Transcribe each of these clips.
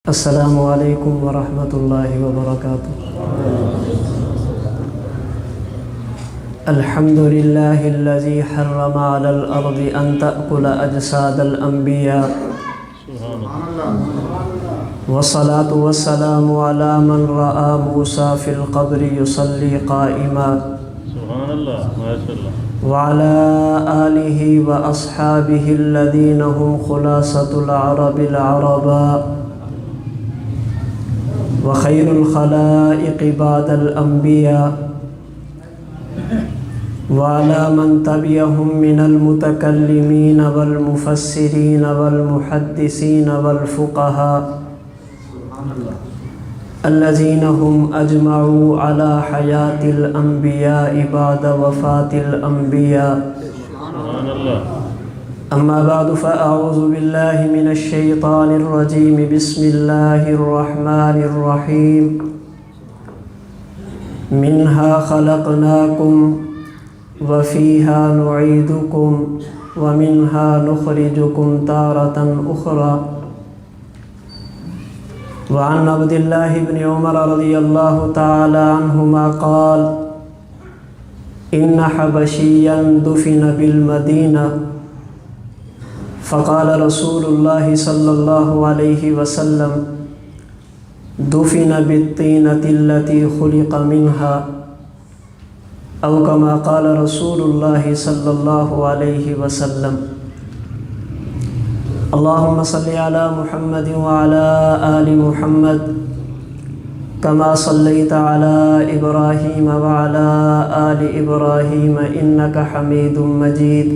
السلام علیکم ورحمۃ اللہ وبرکاتہ۔ الحمد للہ الذی حرم علی الارض ان تأکل اجساد الانبیاء والصلاة والسلام علی من رأى موسیٰ فی القبر یصلی قائما وعلى آلہ واصحابہ الذین هم خلاصۃ العرب العرباء وخیر الخلائق بعد الانبیاء وعلى من تبعهم من المتكلمين والمفسرين والمحدثين والفقهاء الذين هم أجمعوا على حياة الأنبياء بعد وفاة الأنبياء. أما بعد فأعوذ بالله من الشيطان الرجيم. بسم الله الرحمن الرحيم. منها خلقناكم وفيها نعيدكم ومنها نخرجكم تارة أخرى. وعن عبد الله بن عمر رضي الله تعالى عنهما قال إن حبشيا دفن بالمدينة فقال رسول الله صلى الله عليه وسلم دفن بالطينة التي خلق منها أو كما قال رسول الله صلى الله عليه وسلم. اللهم صل على محمد وعلى آل محمد كما صليت على إبراهيم وعلى آل إبراهيم إنك حميد مجيد.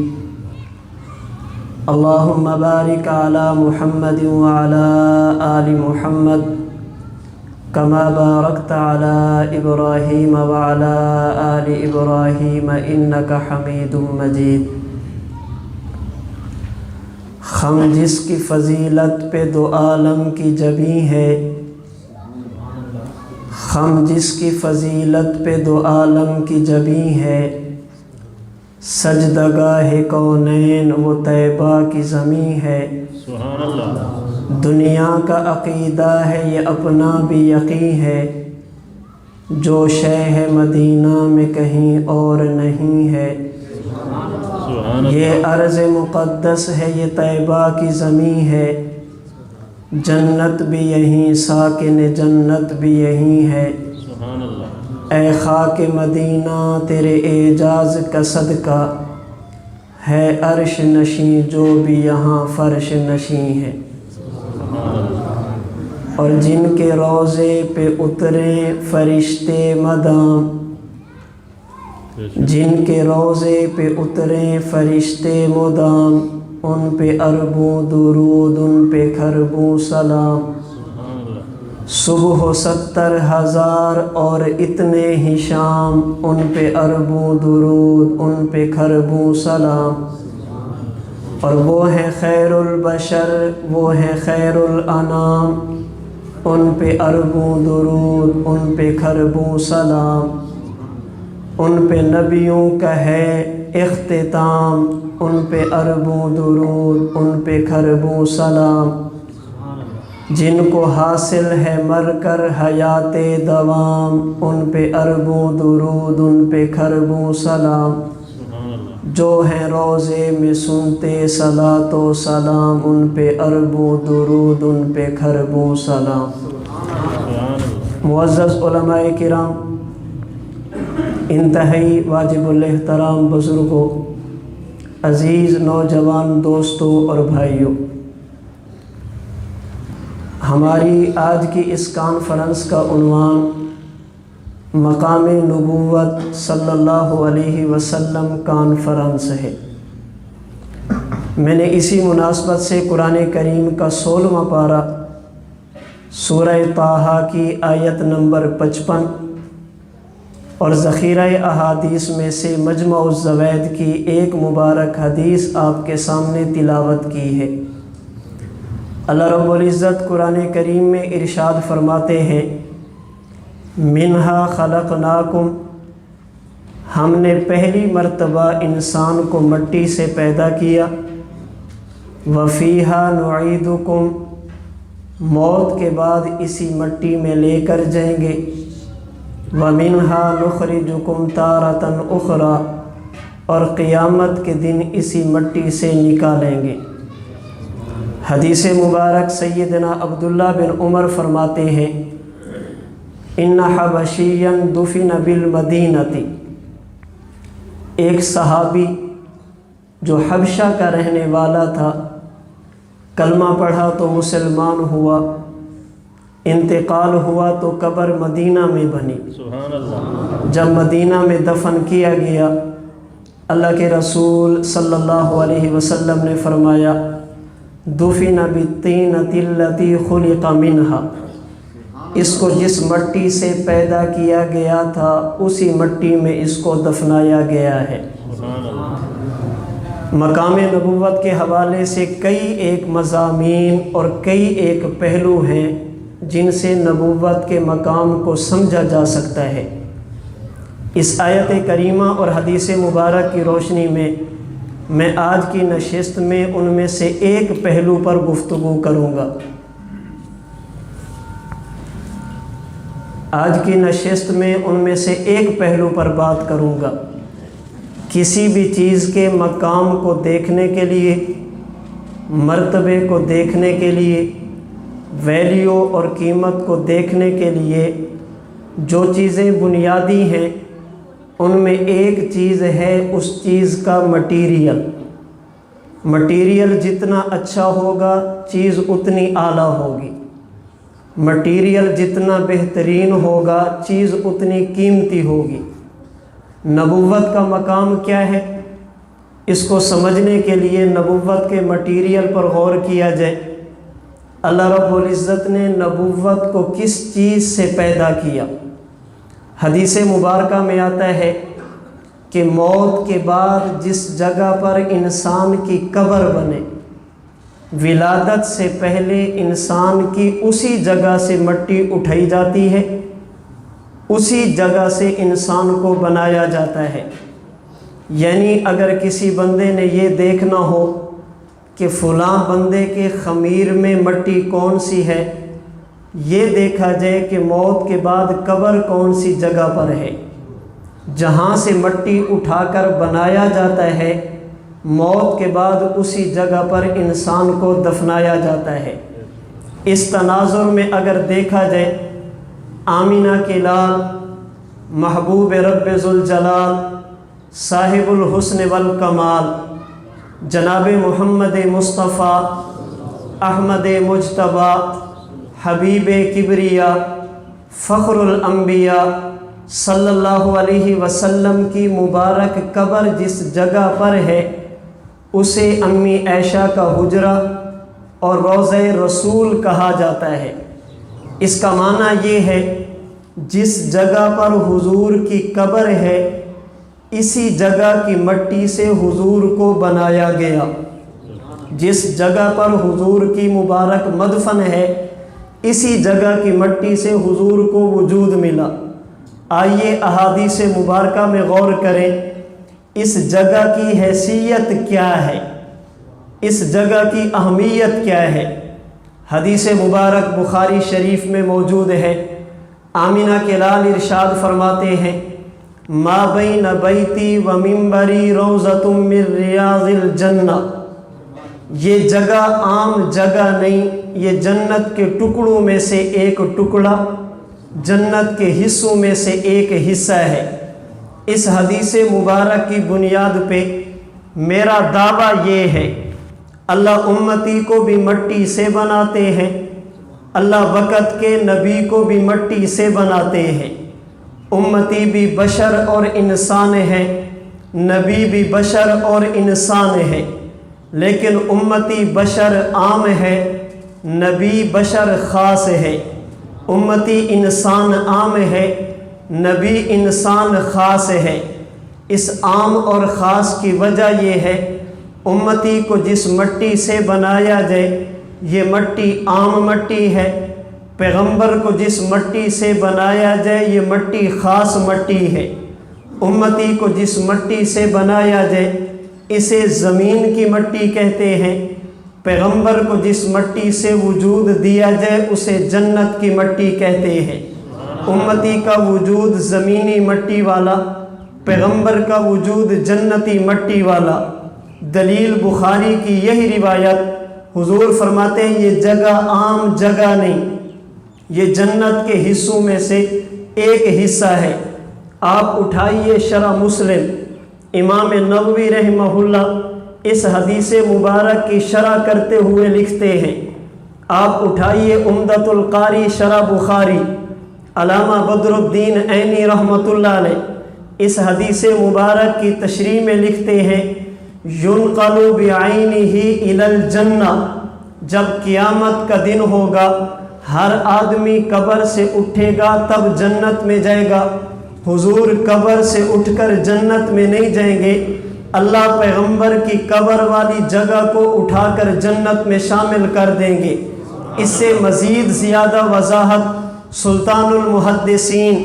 اللهم بارك على محمد وعلى آل محمد كما باركت على إبراهيم وعلى آل إبراهيم إنك حميد مجيد. ہم جس کی فضیلت پہ دو عالم کی جبیں ہے، ہم جس کی فضیلت پہ دو عالم کی جبیں ہے، سجدگاہ کونین وہ طیبہ کی زمیں ہے. سبحان اللہ. دنیا کا عقیدہ ہے یہ اپنا بھی یقین ہے، جو شے ہے مدینہ میں کہیں اور نہیں ہے. یہ ارض مقدس ہے یہ طیبہ کی زمین ہے، جنت بھی یہیں ساکن جنت بھی یہیں ہے. اے خاک مدینہ تیرے اعجاز کا صدقہ ہے عرش نشیں جو بھی یہاں فرش نشیں ہے. اور جن کے روضے پہ اترے فرشتے مدام، جن کے روضے پہ اترے فرشتے مدام، ان پہ اربوں درود ان پہ کھربوں سلام. صبح 70,000 اور اتنے ہی شام، ان پہ اربوں درود ان پہ کھربوں سلام. اور وہ ہیں خیر البشر وہ ہیں خیر الانام، ان پہ اربوں درود ان پہ کھربوں سلام. ان پہ نبیوں کا ہے اختتام، ان پہ اربوں درود ان پہ کھربوں سلام. جن کو حاصل ہے مر کر حیات دوام، ان پہ اربوں درود ان پہ کھربوں سلام. جو ہیں روضے میں سنتے صلاۃ و سلام، ان پہ اربوں درود ان پہ کھربوں سلام. معزز علماء کرام، انتہائی واجب الاحترام بزرگوں، عزیز نوجوان دوستوں اور بھائیوں، ہماری آج کی اس کانفرنس کا عنوان مقام نبوت صلی اللہ علیہ وسلم کانفرنس ہے. میں نے اسی مناسبت سے قرآن کریم کا 16واں پارہ سورہ طٰہٰ کی آیت نمبر 55 اور ذخیرہ احادیث میں سے مجمع الزوائد کی ایک مبارک حدیث آپ کے سامنے تلاوت کی ہے. اللہ رب العزت قرآن کریم میں ارشاد فرماتے ہیں، منہا خلقناکم، ہم نے پہلی مرتبہ انسان کو مٹی سے پیدا کیا، وفیہا نعیدکم، موت کے بعد اسی مٹی میں لے کر جائیں گے۔ وَمِنْهَا نُخْرِجُكُمْ تَارَةً أُخْرَى، اور قیامت کے دن اسی مٹی سے نکالیں گے۔ حدیث مبارک سیدنا عبداللہ بن عمر فرماتے ہیں ان حبشیا دفن بالمدینۃ، ایک صحابی جو حبشہ کا رہنے والا تھا، کلمہ پڑھا تو مسلمان ہوا، انتقال ہوا تو قبر مدینہ میں بنی۔ سبحان اللہ۔ جب مدینہ میں دفن کیا گیا، اللہ کے رسول صلی اللہ علیہ وسلم نے فرمایا دفن بالطینۃ التی خلق منها، اس کو جس مٹی سے پیدا کیا گیا تھا اسی مٹی میں اس کو دفنایا گیا ہے۔ سبحان اللہ۔ مقام نبوت کے حوالے سے کئی ایک مضامین اور کئی ایک پہلو ہیں جن سے نبوت کے مقام کو سمجھا جا سکتا ہے۔ اس آیت کریمہ اور حدیث مبارک کی روشنی میں آج کی نشست میں ان میں سے ایک پہلو پر گفتگو کروں گا۔ آج کی نشست میں ان میں سے ایک پہلو پر بات کروں گا۔ کسی بھی چیز کے مقام کو دیکھنے کے لیے، مرتبے کو دیکھنے کے لیے، ویلیو اور قیمت کو دیکھنے کے لیے جو چیزیں بنیادی ہیں ان میں ایک چیز ہے اس چیز کا مٹیریل۔ مٹیریل جتنا اچھا ہوگا چیز اتنی اعلیٰ ہوگی، مٹیریل جتنا بہترین ہوگا چیز اتنی قیمتی ہوگی۔ نبوت کا مقام کیا ہے، اس کو سمجھنے کے لیے نبوت کے مٹیریل پر غور کیا جائے۔ اللہ رب العزت نے نبوت کو کس چیز سے پیدا کیا؟ حدیث مبارکہ میں آتا ہے کہ موت کے بعد جس جگہ پر انسان کی قبر بنے، ولادت سے پہلے انسان کی اسی جگہ سے مٹی اٹھائی جاتی ہے، اسی جگہ سے انسان کو بنایا جاتا ہے۔ یعنی اگر کسی بندے نے یہ دیکھنا ہو کہ فلاں بندے کے خمیر میں مٹی کون سی ہے، یہ دیکھا جائے کہ موت کے بعد قبر کون سی جگہ پر ہے، جہاں سے مٹی اٹھا کر بنایا جاتا ہے، موت کے بعد اسی جگہ پر انسان کو دفنایا جاتا ہے۔ اس تناظر میں اگر دیکھا جائے، آمینہ کے لال، محبوب رب ذوالجلال، صاحب الحسن والکمال، جناب محمد مصطفیٰ احمد مجتبیٰ، حبیب کبریا، فخر الانبیاء صلی اللہ علیہ وسلم کی مبارک قبر جس جگہ پر ہے اسے امی عائشہ کا حجرہ اور روضہ رسول کہا جاتا ہے۔ اس کا معنی یہ ہے جس جگہ پر حضور کی قبر ہے اسی جگہ کی مٹی سے حضور کو بنایا گیا، جس جگہ پر حضور کی مبارک مدفن ہے اسی جگہ کی مٹی سے حضور کو وجود ملا۔ آئیے احادیث مبارکہ میں غور کریں، اس جگہ کی حیثیت کیا ہے، اس جگہ کی اہمیت کیا ہے۔ حدیث مبارک بخاری شریف میں موجود ہے، آمینہ کے لال ارشاد فرماتے ہیں ما بین بیتی و منبری روضۃ من ریاض الجنہ، یہ جگہ عام جگہ نہیں، یہ جنت کے ٹکڑوں میں سے ایک ٹکڑا، جنت کے حصوں میں سے ایک حصہ ہے۔ اس حدیث مبارک کی بنیاد پہ میرا دعویٰ یہ ہے اللہ امتی کو بھی مٹی سے بناتے ہیں، اللہ وقت کے نبی کو بھی مٹی سے بناتے ہیں۔ امتی بھی بشر اور انسان ہے، نبی بھی بشر اور انسان ہے، لیکن امتی بشر عام ہے، نبی بشر خاص ہے۔ امتی انسان عام ہے، نبی انسان خاص ہے۔ اس عام اور خاص کی وجہ یہ ہے امتی کو جس مٹی سے بنایا جائے یہ مٹی عام مٹی ہے، پیغمبر کو جس مٹی سے بنایا جائے یہ مٹی خاص مٹی ہے۔ امتی کو جس مٹی سے بنایا جائے اسے زمین کی مٹی کہتے ہیں، پیغمبر کو جس مٹی سے وجود دیا جائے اسے جنت کی مٹی کہتے ہیں۔ امتی کا وجود زمینی مٹی والا، پیغمبر کا وجود جنتی مٹی والا۔ دلیل بخاری کی یہی روایت، حضور فرماتے ہیں یہ جگہ عام جگہ نہیں، یہ جنت کے حصوں میں سے ایک حصہ ہے۔ آپ اٹھائیے شرح مسلم، امام نووی رحمہ اللہ اس حدیث مبارک کی شرح کرتے ہوئے لکھتے ہیں۔ آپ اٹھائیے عمدۃ القاری شرح بخاری، علامہ بدر الدین عینی رحمۃ اللہ علیہ اس حدیث مبارک کی تشریح میں لکھتے ہیں، يُنْقَلُ بِعَيْنِهِ إِلَى الْجَنَّةِ، جب قیامت کا دن ہوگا ہر آدمی قبر سے اٹھے گا تب جنت میں جائے گا۔ حضور قبر سے اٹھ کر جنت میں نہیں جائیں گے، اللہ پیغمبر کی قبر والی جگہ کو اٹھا کر جنت میں شامل کر دیں گے۔ اس سے مزید زیادہ وضاحت سلطان المحدثین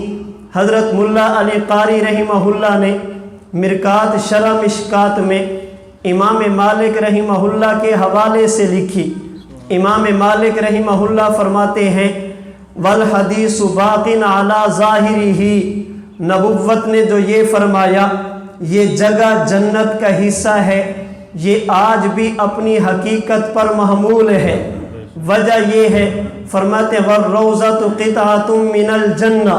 حضرت ملا علی قاری رحمہ اللہ نے مرکات شرح مشکات میں امام مالک رحمہ اللہ کے حوالے سے لکھی۔ امام مالک رحمہ اللہ فرماتے ہیں، والحدیث باق علی ظاہرہ، نبوت نے جو یہ فرمایا یہ جگہ جنت کا حصہ ہے یہ آج بھی اپنی حقیقت پر محمول ہے۔ وجہ یہ ہے، فرماتے والروضۃ قطعۃ من الجنہ،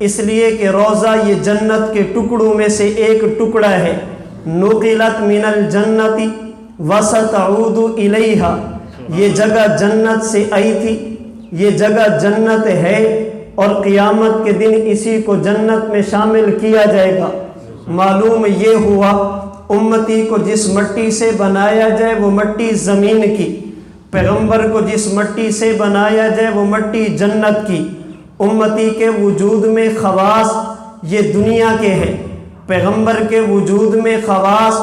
اس لیے کہ روضہ یہ جنت کے ٹکڑوں میں سے ایک ٹکڑا ہے۔ نقلت من الجنت وستعود الیہا، یہ جگہ جنت سے آئی تھی، یہ جگہ جنت ہے اور قیامت کے دن اسی کو جنت میں شامل کیا جائے گا۔ معلوم یہ ہوا امتی کو جس مٹی سے بنایا جائے وہ مٹی زمین کی، پیغمبر کو جس مٹی سے بنایا جائے وہ مٹی جنت کی۔ امتی کے وجود میں خواص یہ دنیا کے ہیں، پیغمبر کے وجود میں خواص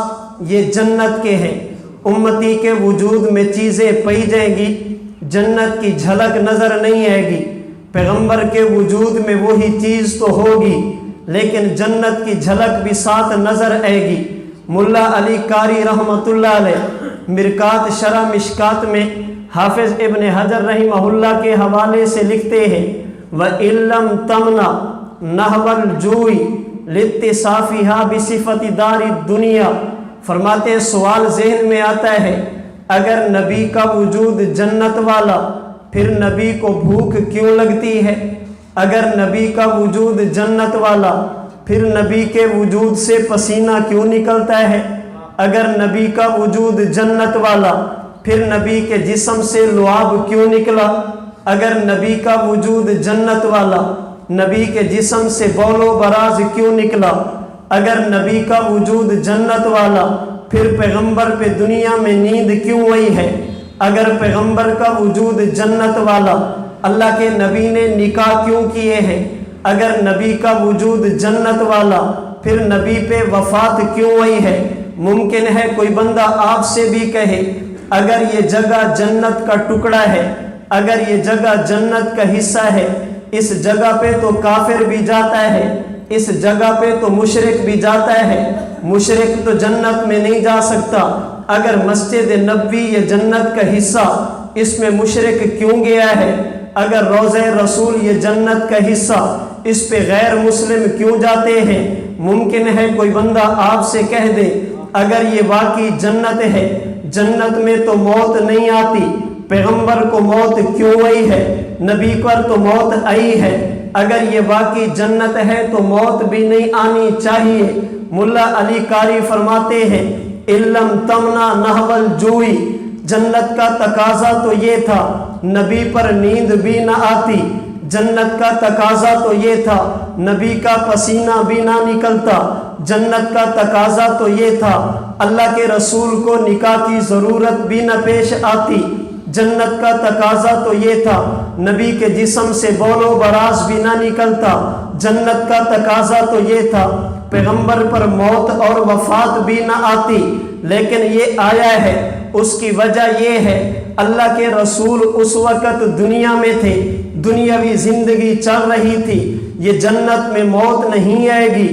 یہ جنت کے ہیں۔ امتی کے وجود میں چیزیں پائی جائیں گی، جنت کی جھلک نظر نہیں آئے گی۔ پیغمبر کے وجود میں وہی چیز تو ہوگی لیکن جنت کی جھلک بھی ساتھ نظر آئے گی۔ ملا علی قاری رحمۃ اللہ علیہ مرکات شرح مشکات میں حافظ ابن حجر رحمہ اللہ کے حوالے سے لکھتے ہیں، وَإِلَّمْ تَمْنَ نَحْوَ الْجُوعِ لِاتِّصَافِهَا بِصِفَةِ دَارِ الدُّنْيَا، فرماتے ہیں سوال ذہن میں آتا ہے، اگر نبی کا وجود جنت والا پھر نبی کو بھوک کیوں لگتی ہے؟ اگر نبی کا وجود جنت والا پھر نبی کے وجود سے پسینہ کیوں نکلتا ہے؟ اگر نبی کا وجود جنت والا پھر نبی کے جسم سے لعاب کیوں نکلا؟ اگر نبی کا وجود جنت والا نبی کے جسم سے بول و براز کیوں نکلا؟ اگر نبی کا وجود جنت والا پھر پیغمبر پہ دنیا میں نیند کیوں آئی ہے؟ اگر پیغمبر کا وجود جنت والا اللہ کے نبی نے نکاح کیوں کیے ہیں؟ اگر نبی کا وجود جنت والا پھر نبی پہ وفات کیوں آئی ہے؟ ممکن ہے کوئی بندہ آپ سے بھی کہے اگر یہ جگہ جنت کا ٹکڑا ہے، اگر یہ جگہ جنت کا حصہ ہے، اس جگہ پہ تو کافر بھی جاتا ہے، اس جگہ پہ تو مشرک بھی جاتا ہے، مشرک تو جنت میں نہیں جا سکتا۔ اگر مسجد نبوی یہ جنت کا حصہ، اس میں مشرک کیوں گیا ہے؟ اگر روضہ رسول یہ جنت کا حصہ، اس پہ غیر مسلم کیوں جاتے ہیں؟ ممکن ہے کوئی بندہ آپ سے کہہ دے اگر یہ واقعی جنت ہے، جنت میں تو موت نہیں آتی، پیغمبر کو موت کیوں آئی ہے؟ نبی پر تو موت آئی ہے، اگر یہ واقعی جنت ہے تو موت بھی نہیں آنی چاہیے۔ ملا علی قاری فرماتے ہیں، علم تمنا نحو الجوع، جنت کا تقاضا تو یہ تھا نبی پر نیند بھی نہ آتی، جنت کا تقاضا تو یہ تھا نبی کا پسینہ بھی نہ نکلتا، جنت کا تقاضا تو یہ تھا اللہ کے رسول کو نکاح کی ضرورت بھی نہ پیش آتی، جنت کا تقاضا تو یہ تھا نبی کے جسم سے بول و براز بھی نہ نکلتا، جنت کا تقاضا تو یہ تھا پیغمبر پر موت اور وفات بھی نہ آتی، لیکن یہ آیا ہے۔ اس کی وجہ یہ ہے اللہ کے رسول اس وقت دنیا میں تھے، دنیاوی زندگی چل رہی تھی، یہ جنت میں موت نہیں آئے گی،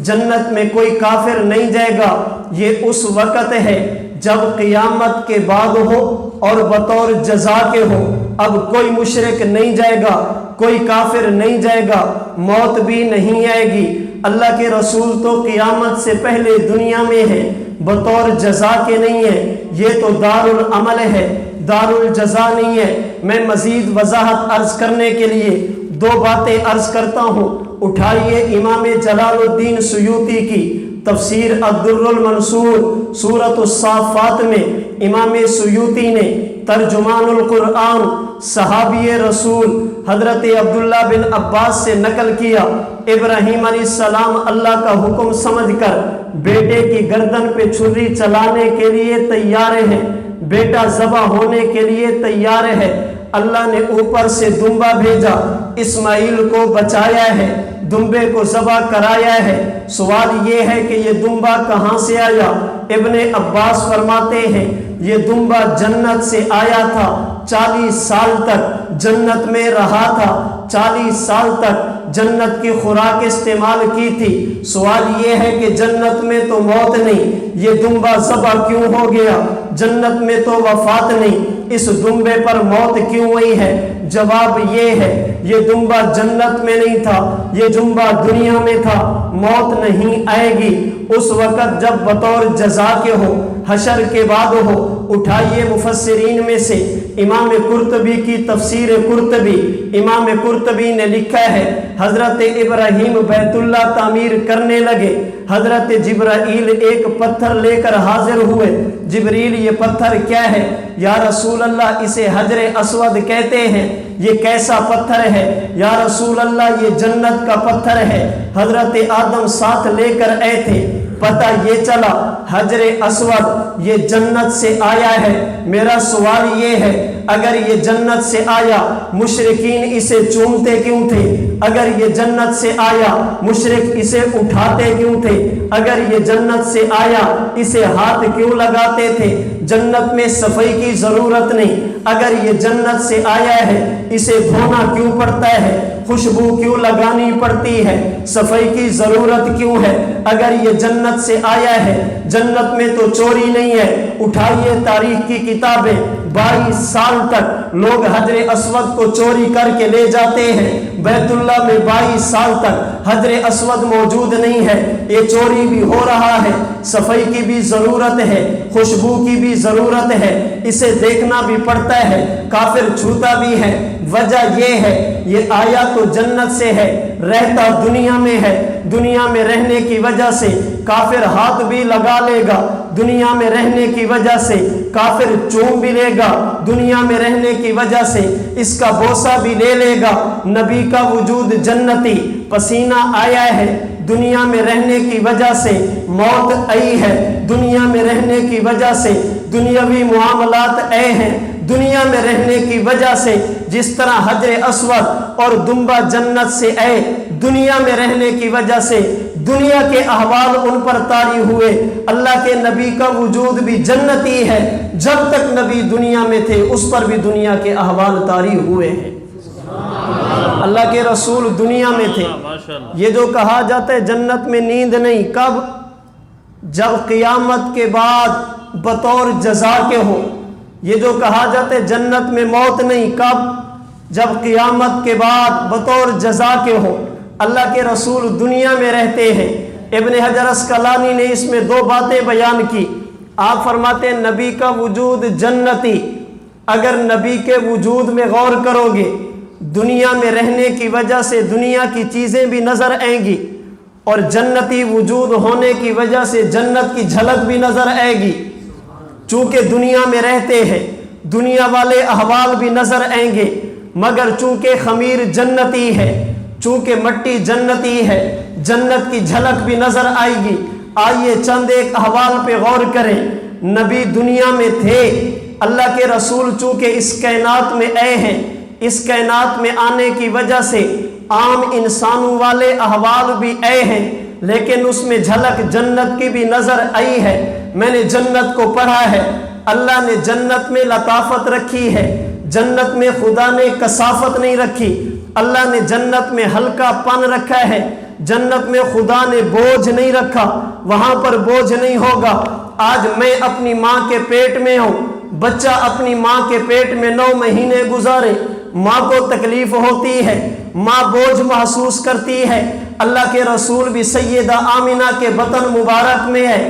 جنت میں کوئی کافر نہیں جائے گا، یہ اس وقت ہے جب قیامت کے بعد ہو اور بطور جزا کے ہو۔ اب کوئی مشرک نہیں جائے گا، کوئی کافر نہیں جائے گا، موت بھی نہیں آئے گی۔ اللہ کے رسول تو قیامت سے پہلے دنیا میں ہے، بطور جزا کے نہیں ہے۔ یہ تو دار العمل ہے، دار الجزا نہیں ہے۔ میں مزید وضاحت عرض کرنے کے لیے دو باتیں عرض کرتا ہوں۔ اٹھائیے امام جلال الدین سیوطی کی تفسیر الدر المنصور سورۃ الصافات میں امام سیوطی نے ترجمان القرآن صحابی رسول حضرت عبداللہ بن عباس سے نقل کیا، ابراہیم علیہ السلام اللہ کا حکم سمجھ کر بیٹے کی گردن پہ چھری چلانے کے لیے تیار ہیں، بیٹا ذبح ہونے کے لیے تیار ہے۔ اللہ نے اوپر سے دمبا بھیجا، اسماعیل کو بچایا ہے، دمبے کو ذبح کرایا ہے۔ سوال یہ ہے کہ یہ دمبا کہاں سے آیا؟ ابن عباس فرماتے ہیں یہ دمبا جنت سے آیا تھا، 40 سال تک جنت میں رہا تھا، 40 سال تک جنت کی خوراک استعمال کی تھی۔ سوال یہ ہے کہ جنت میں تو موت نہیں، یہ دمبا ذبح کیوں ہو گیا؟ جنت میں تو وفات نہیں، اس دمبے پر موت کیوں ہوئی ہے؟ جواب یہ ہے یہ دمبا جنت میں نہیں تھا، یہ دمبا دنیا میں تھا، موت نہیں آئے گی اس وقت جب بطور جزا کے ہو، حشر کے بعد ہو۔ اٹھائیے مفسرین میں سے امام قرطبی کی تفسیر قرطبی، امام قرطبی نے لکھا ہے حضرت ابراہیم بیت اللہ تعمیر کرنے لگے، حضرت جبرائیل ایک پتھر لے کر حاضر ہوئے۔ جبریل یہ پتھر کیا ہے؟ یا رسول اللہ اسے حجر اسود کہتے ہیں، یہ کیسا پتھر ہے؟ یا رسول اللہ یہ جنت کا پتھر ہے، حضرت آدم ساتھ لے کر آئے تھے۔ پتہ یہ چلا حجر اسود یہ جنت سے آیا ہے۔ میرا سوال یہ ہے اگر یہ جنت سے آیا مشرکین اسے چومتے کیوں تھے؟ اگر یہ جنت سے آیا مشرک اسے اٹھاتے کیوں تھے؟ اگر یہ جنت سے آیا اسے ہاتھ کیوں لگاتے تھے؟ جنت میں صفائی کی ضرورت نہیں۔ اگر یہ جنت سے آیا ہے اسے دھونا کیوں پڑتا ہے؟ خوشبو کیوں لگانی پڑتی ہے؟ صفائی کی ضرورت کیوں ہے؟ اگر یہ جنت سے آیا ہے جنت میں تو چوری نہیں ہے۔ اٹھائیے تاریخ کی کتابیں، 22 سال تک لوگ حجر اسود کو چوری کر کے لے جاتے ہیں، بیت اللہ میں 22 سال تک حجر اسود موجود نہیں ہے۔ یہ چوری بھی ہو رہا ہے، صفائی کی بھی ضرورت ہے، خوشبو کی بھی ضرورت ہے، اسے دیکھنا بھی پڑتا ہے، کافر چھوتا بھی ہے۔ وجہ یہ ہے یہ آیا تو جنت سے ہے، رہتا دنیا میں ہے، دنیا میں رہنے کی وجہ سے کافر ہاتھ بھی لگا لے گا، دنیا میں رہنے کی وجہ سے کافر چوم بھی لے گا، دنیا میں رہنے کی وجہ سے اس کا بوسہ بھی لے لے گا۔ نبی کا وجود جنتی، پسینہ آیا ہے، دنیا میں رہنے کی وجہ سے موت آئی ہے، دنیا میں رہنے کی وجہ سے دنیاوی معاملات آئے ہیں، دنیا میں رہنے کی وجہ سے جس طرح حجر اسود اور دمبا جنت سے آئے، دنیا میں رہنے کی وجہ سے دنیا کے احوال ان پر طاری ہوئے۔ اللہ کے نبی کا وجود بھی جنتی ہے، جب تک نبی دنیا میں تھے اس پر بھی دنیا کے احوال طاری ہوئے ہیں۔ اللہ کے رسول دنیا میں تھے۔ یہ جو کہا جاتا ہے جنت میں نیند نہیں، کب؟ جب قیامت کے بعد بطور جزا کے ہو۔ یہ جو کہا جاتا ہے جنت میں موت نہیں، کب؟ جب قیامت کے بعد بطور جزا کے ہو۔ اللہ کے رسول دنیا میں رہتے ہیں۔ ابن حجر اسقلانی نے اس میں 2 باتیں بیان کی۔ آپ فرماتے ہیں نبی کا وجود جنتی، اگر نبی کے وجود میں غور کرو گے دنیا میں رہنے کی وجہ سے دنیا کی چیزیں بھی نظر آئیں گی، اور جنتی وجود ہونے کی وجہ سے جنت کی جھلک بھی نظر آئے گی۔ چونکہ دنیا میں رہتے ہیں دنیا والے احوال بھی نظر آئیں گے، مگر چونکہ خمیر جنتی ہے، چونکہ مٹی جنتی ہے، جنت کی جھلک بھی نظر آئے گی۔ آئیے چند ایک احوال پہ غور کریں۔ نبی دنیا میں تھے، اللہ کے رسول چونکہ اس کائنات میں آئے ہیں، اس کائنات میں آنے کی وجہ سے عام انسانوں والے احوال بھی آئے ہیں، لیکن اس میں جھلک جنت کی بھی نظر آئی ہے۔ میں نے جنت کو پڑھا ہے، اللہ نے جنت میں لطافت رکھی ہے، جنت میں خدا نے کثافت نہیں رکھی، اللہ نے جنت میں ہلکا پن رکھا ہے، جنت میں خدا نے بوجھ نہیں رکھا، وہاں پر بوجھ نہیں ہوگا۔ آج میں اپنی ماں کے پیٹ میں ہوں، بچہ اپنی ماں کے پیٹ میں 9 مہینے گزارے، ماں کو تکلیف ہوتی ہے، ماں بوجھ محسوس کرتی ہے۔ اللہ کے رسول بھی سیدہ آمنہ کے بطن مبارک میں ہے۔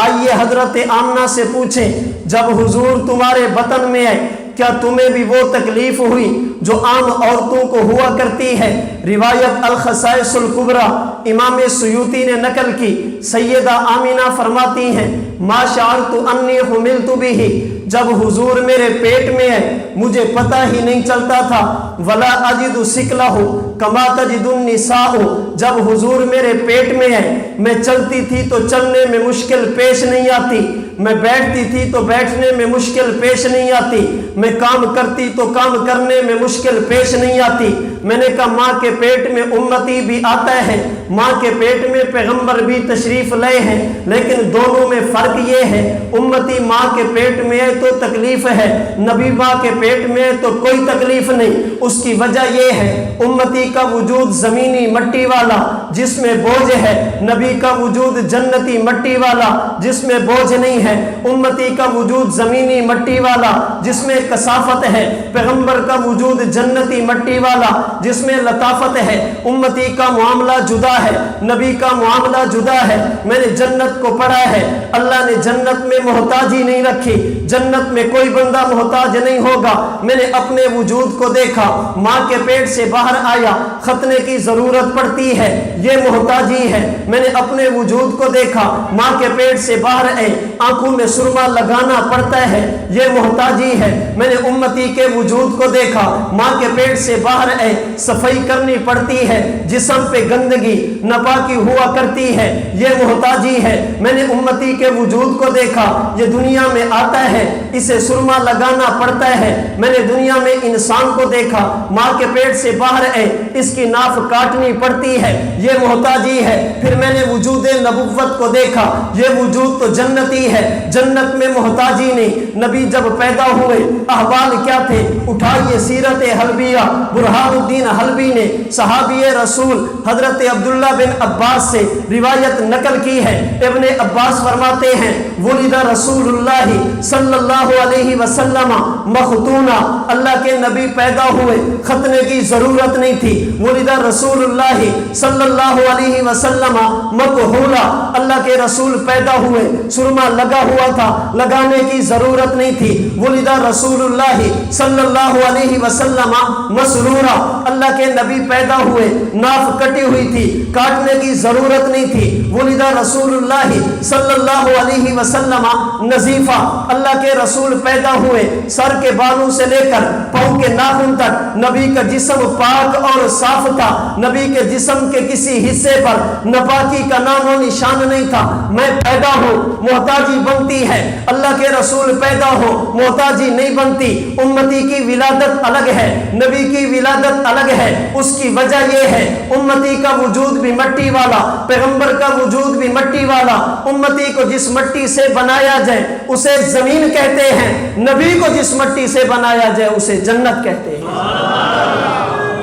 آئیے حضرت آمنہ سے پوچھیں، جب حضور تمہارے بطن میں ہے کیا تمہیں بھی وہ تکلیف ہوئی جو عام عورتوں کو ہوا کرتی ہے؟ روایت الخصائص الکبریٰ امام سیوطی نے نقل کی، سیدہ آمنہ فرماتی ہیں ما شعرت انی حملت بہ، جب حضور میرے پیٹ میں ہے مجھے پتہ ہی نہیں چلتا تھا، ولا اجد ثقلہ کما تجد النساء، جب حضور میرے پیٹ میں ہے میں چلتی تھی تو چلنے میں مشکل پیش نہیں آتی، میں بیٹھتی تھی تو بیٹھنے میں مشکل پیش نہیں آتی، میں کام کرتی تو کام کرنے میں مشکل پیش نہیں آتی۔ میں نے کہا ماں کے پیٹ میں امتی بھی آتا ہے، ماں کے پیٹ میں پیغمبر بھی تشریف لائے ہیں، لیکن دونوں میں فرق یہ ہے امتی ماں کے پیٹ میں ہے تو تکلیف ہے، نبی ماں کے پیٹ میں ہے تو کوئی تکلیف نہیں۔ اس کی وجہ یہ ہے امتی کا وجود زمینی مٹی والا جس میں بوجھ ہے، نبی کا وجود جنتی مٹی والا جس میں بوجھ نہیں ہے۔ امتی کا وجود زمینی مٹی والا جس میں کثافت ہے، پیغمبر کا وجود جنتی مٹی والا جس میں لطافت ہے۔ امتی کا معاملہ جدا ہے، نبی کا معاملہ جدا ہے۔ میں نے جنت کو پڑھا ہے، اللہ نے جنت میں محتاجی نہیں رکھی، جنت میں کوئی بندہ محتاج نہیں ہوگا۔ میں نے اپنے وجود کو دیکھا، ماں کے پیٹ سے باہر آیا، ختنے کی ضرورت پڑتی ہے، یہ محتاجی ہے۔ میں نے اپنے وجود کو دیکھا، ماں کے پیٹ سے باہر آئے، آنکھوں میں سرما لگانا پڑتا ہے، یہ محتاجی ہے۔ میں نے امتی کے وجود کو دیکھا، ماں کے پیٹ سے باہر آئے، صفائی کرنی پڑتی ہے، جسم پہ گندگی ناپاکی ہوا کرتی ہے، یہ محتاجی ہے۔ میں نے امتی کے وجود کو دیکھا، یہ دنیا میں آتا ہے، اسے سرما لگانا پڑتا ہے۔ میں نے دنیا میں انسان کو دیکھا، ماں کے پیٹ سے باہر آئے، اس کی ناف کاٹنی پڑتی ہے، یہ محتاجی ہے۔ پھر میں نے وجود نبوت کو دیکھا، یہ وجود تو جنتی ہے، جنت میں محتاجی نہیں۔ نبی جب پیدا ہوئے احوال کیا تھے؟ اٹھائیے سیرت حلبیہ، برہان الدین حلبی نے صحابی رسول حضرت عبداللہ بن عباس سے روایت نقل کی ہے۔ ابن عباس فرماتے ہیں ولد رسول اللہ صلی اللہ علیہ وسلم مختونا، اللہ کے نبی پیدا ہوئے، ختنے کی ضرورت نہیں تھی۔ ولد رسول اللہ صلی اللہ علیہ وسلم مکحولا، اللہ کے رسول پیدا ہوئے، سرما لگا ہوا تھا، لگانے کی ضرورت نہیں تھی۔ ولد رسول اللہ صلی اللہ علیہ وسلم مسرورا، اللہ کے نبی پیدا ہوئے، ناف کٹی ہوئی تھی، کاٹنے کی ضرورت نہیں تھی۔ ولد رسول اللہ صلی اللہ علیہ وسلم نظیفہ، اللہ کے رسول پیدا ہوئے، سر کے بالوں سے لے کر پاؤں کے ناخن تک نبی کا جسم پاک اور صاف تھا، نبی کے جسم کے کسی حصے پر ناپاکی کا نام و نشان نہیں تھا۔ میں پیدا ہوں محتاجی بنتی ہے، اللہ کے رسول پیدا ہو محتاجی نہیں بنتی۔ امتی کی ولادت الگ ہے، نبی کی ولادت الگ ہے۔ اس کی وجہ یہ ہے امتی کا وجود بھی مٹی والا، پیغمبر کا وجود بھی مٹی والا۔ امتی کو جس مٹی سے بنایا جائے اسے زمین کہتے ہیں، نبی کو جس مٹی سے بنایا جائے اسے جنت کہتے ہیں۔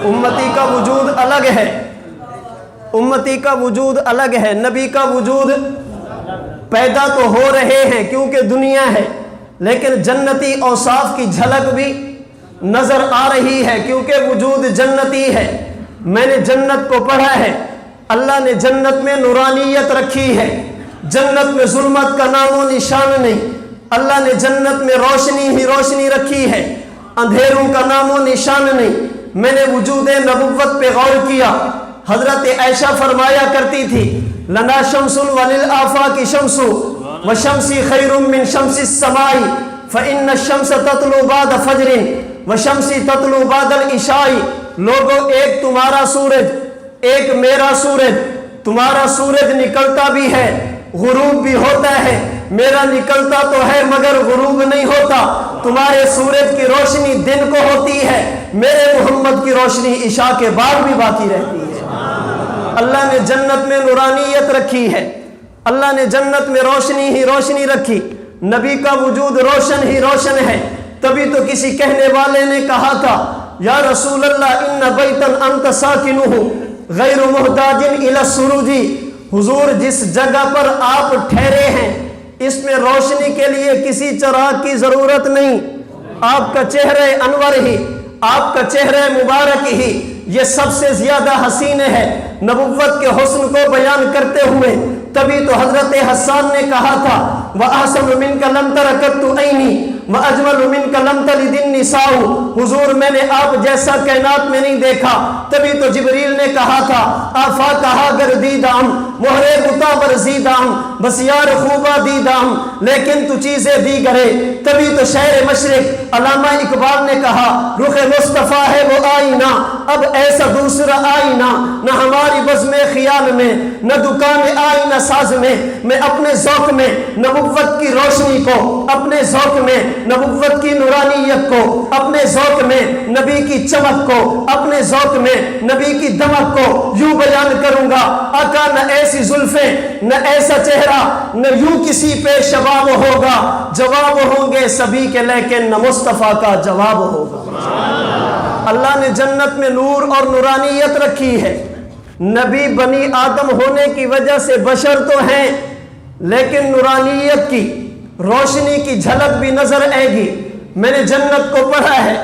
امتی کا وجود الگ ہے، امتی کا وجود الگ ہے، نبی کا وجود پیدا تو ہو رہے ہیں کیونکہ دنیا ہے، لیکن جنتی اوصاف کی جھلک بھی نظر آ رہی ہے کیونکہ وجود جنتی ہے۔ میں نے جنت کو پڑھا ہے، اللہ نے جنت میں نورانیت رکھی ہے، جنت میں ظلمت کا نام و نشان نہیں، اللہ نے جنت میں روشنی ہی روشنی رکھی ہے، اندھیروں کا نام و نشان نہیں۔ میں نے وجود نبوت پہ غور کیا، حضرت عائشہ فرمایا کرتی تھی لنا شمس وللآفاق شمس وشمسی خیر من شمس السماء فإن الشمس تطلع بعد فجر وشمسی تطلع بعد العشاء۔ لوگوں ایک تمہارا سورج ایک میرا سورج، تمہارا سورج نکلتا بھی ہے غروب بھی ہوتا ہے، میرا نکلتا تو ہے مگر غروب نہیں ہوتا۔ تمہارے سورج کی روشنی دن کو ہوتی ہے، میرے محمد کی روشنی عشاء کے بعد بھی باقی رہتی ہے۔ اللہ نے جنت میں نورانیت رکھی ہے، اللہ نے جنت میں روشنی ہی روشنی رکھی، نبی کا وجود روشن ہی روشن ہے۔ تبھی تو کسی کہنے والے نے کہا تھا یا رسول اللہ ان بیتن انت ساکنہ، غیر محتاج الی السروج، حضور جس جگہ پر آپ ٹھہرے ہیں اس میں روشنی کے لیے کسی چراغ کی ضرورت نہیں، آپ کا چہرہ انور ہی، آپ کا چہرہ مبارک ہی یہ سب سے زیادہ حسین ہے۔ نبوت کے حسن کو بیان کرتے ہوئے تبھی تو حضرت حسان نے کہا تھا وَأَحْسَنُ مِنْكَ لَمْ تَرَ قَطُّ عَيْنِي وَأَجْمَلُ مِنْكَ لَمْ تَلِدِ النِّسَاءُ، حضور میں نے آپ جیسا کائنات میں نہیں دیکھا۔ تبھی تو جبریل نے کہا تھا آفاقہا گردیدام، مہرے بتا برزیدام، بس یار خوبہ دیدام، لیکن تو چیزیں دیگرے۔ تبھی تو شہر مشرق علامہ اقبال نے کہا رخ مصطفیٰ ہے وہ آئینہ، اب ایسا دوسرا آئینہ نہ ہماری بزم خیال میں، نہ دکان آئینہ ساز میں اپنے ذوق میں نبوت کی روشنی کو، اپنے ذوق میں نبوت کی نورانیت کو، اپنے ذوق میں نبی کی چمک کو، اپنے ذوق میں نبی کی دمک کو یوں بیان کروں گا آقا نہ ایسی زلفیں نہ ایسا چہرہ نہ یوں کسی پہ شباب ہوگا، جواب ہوں گے سبھی کے لیکن نہ مصطفیٰ کا جواب ہوگا۔ اللہ نے جنت میں نور اور نورانیت رکھی ہے۔ نبی بنی آدم ہونے کی وجہ سے بشر تو ہیں لیکن نورانیت کی روشنی کی جھلک بھی نظر آئے گی۔ میں نے جنت کو پڑھا ہے،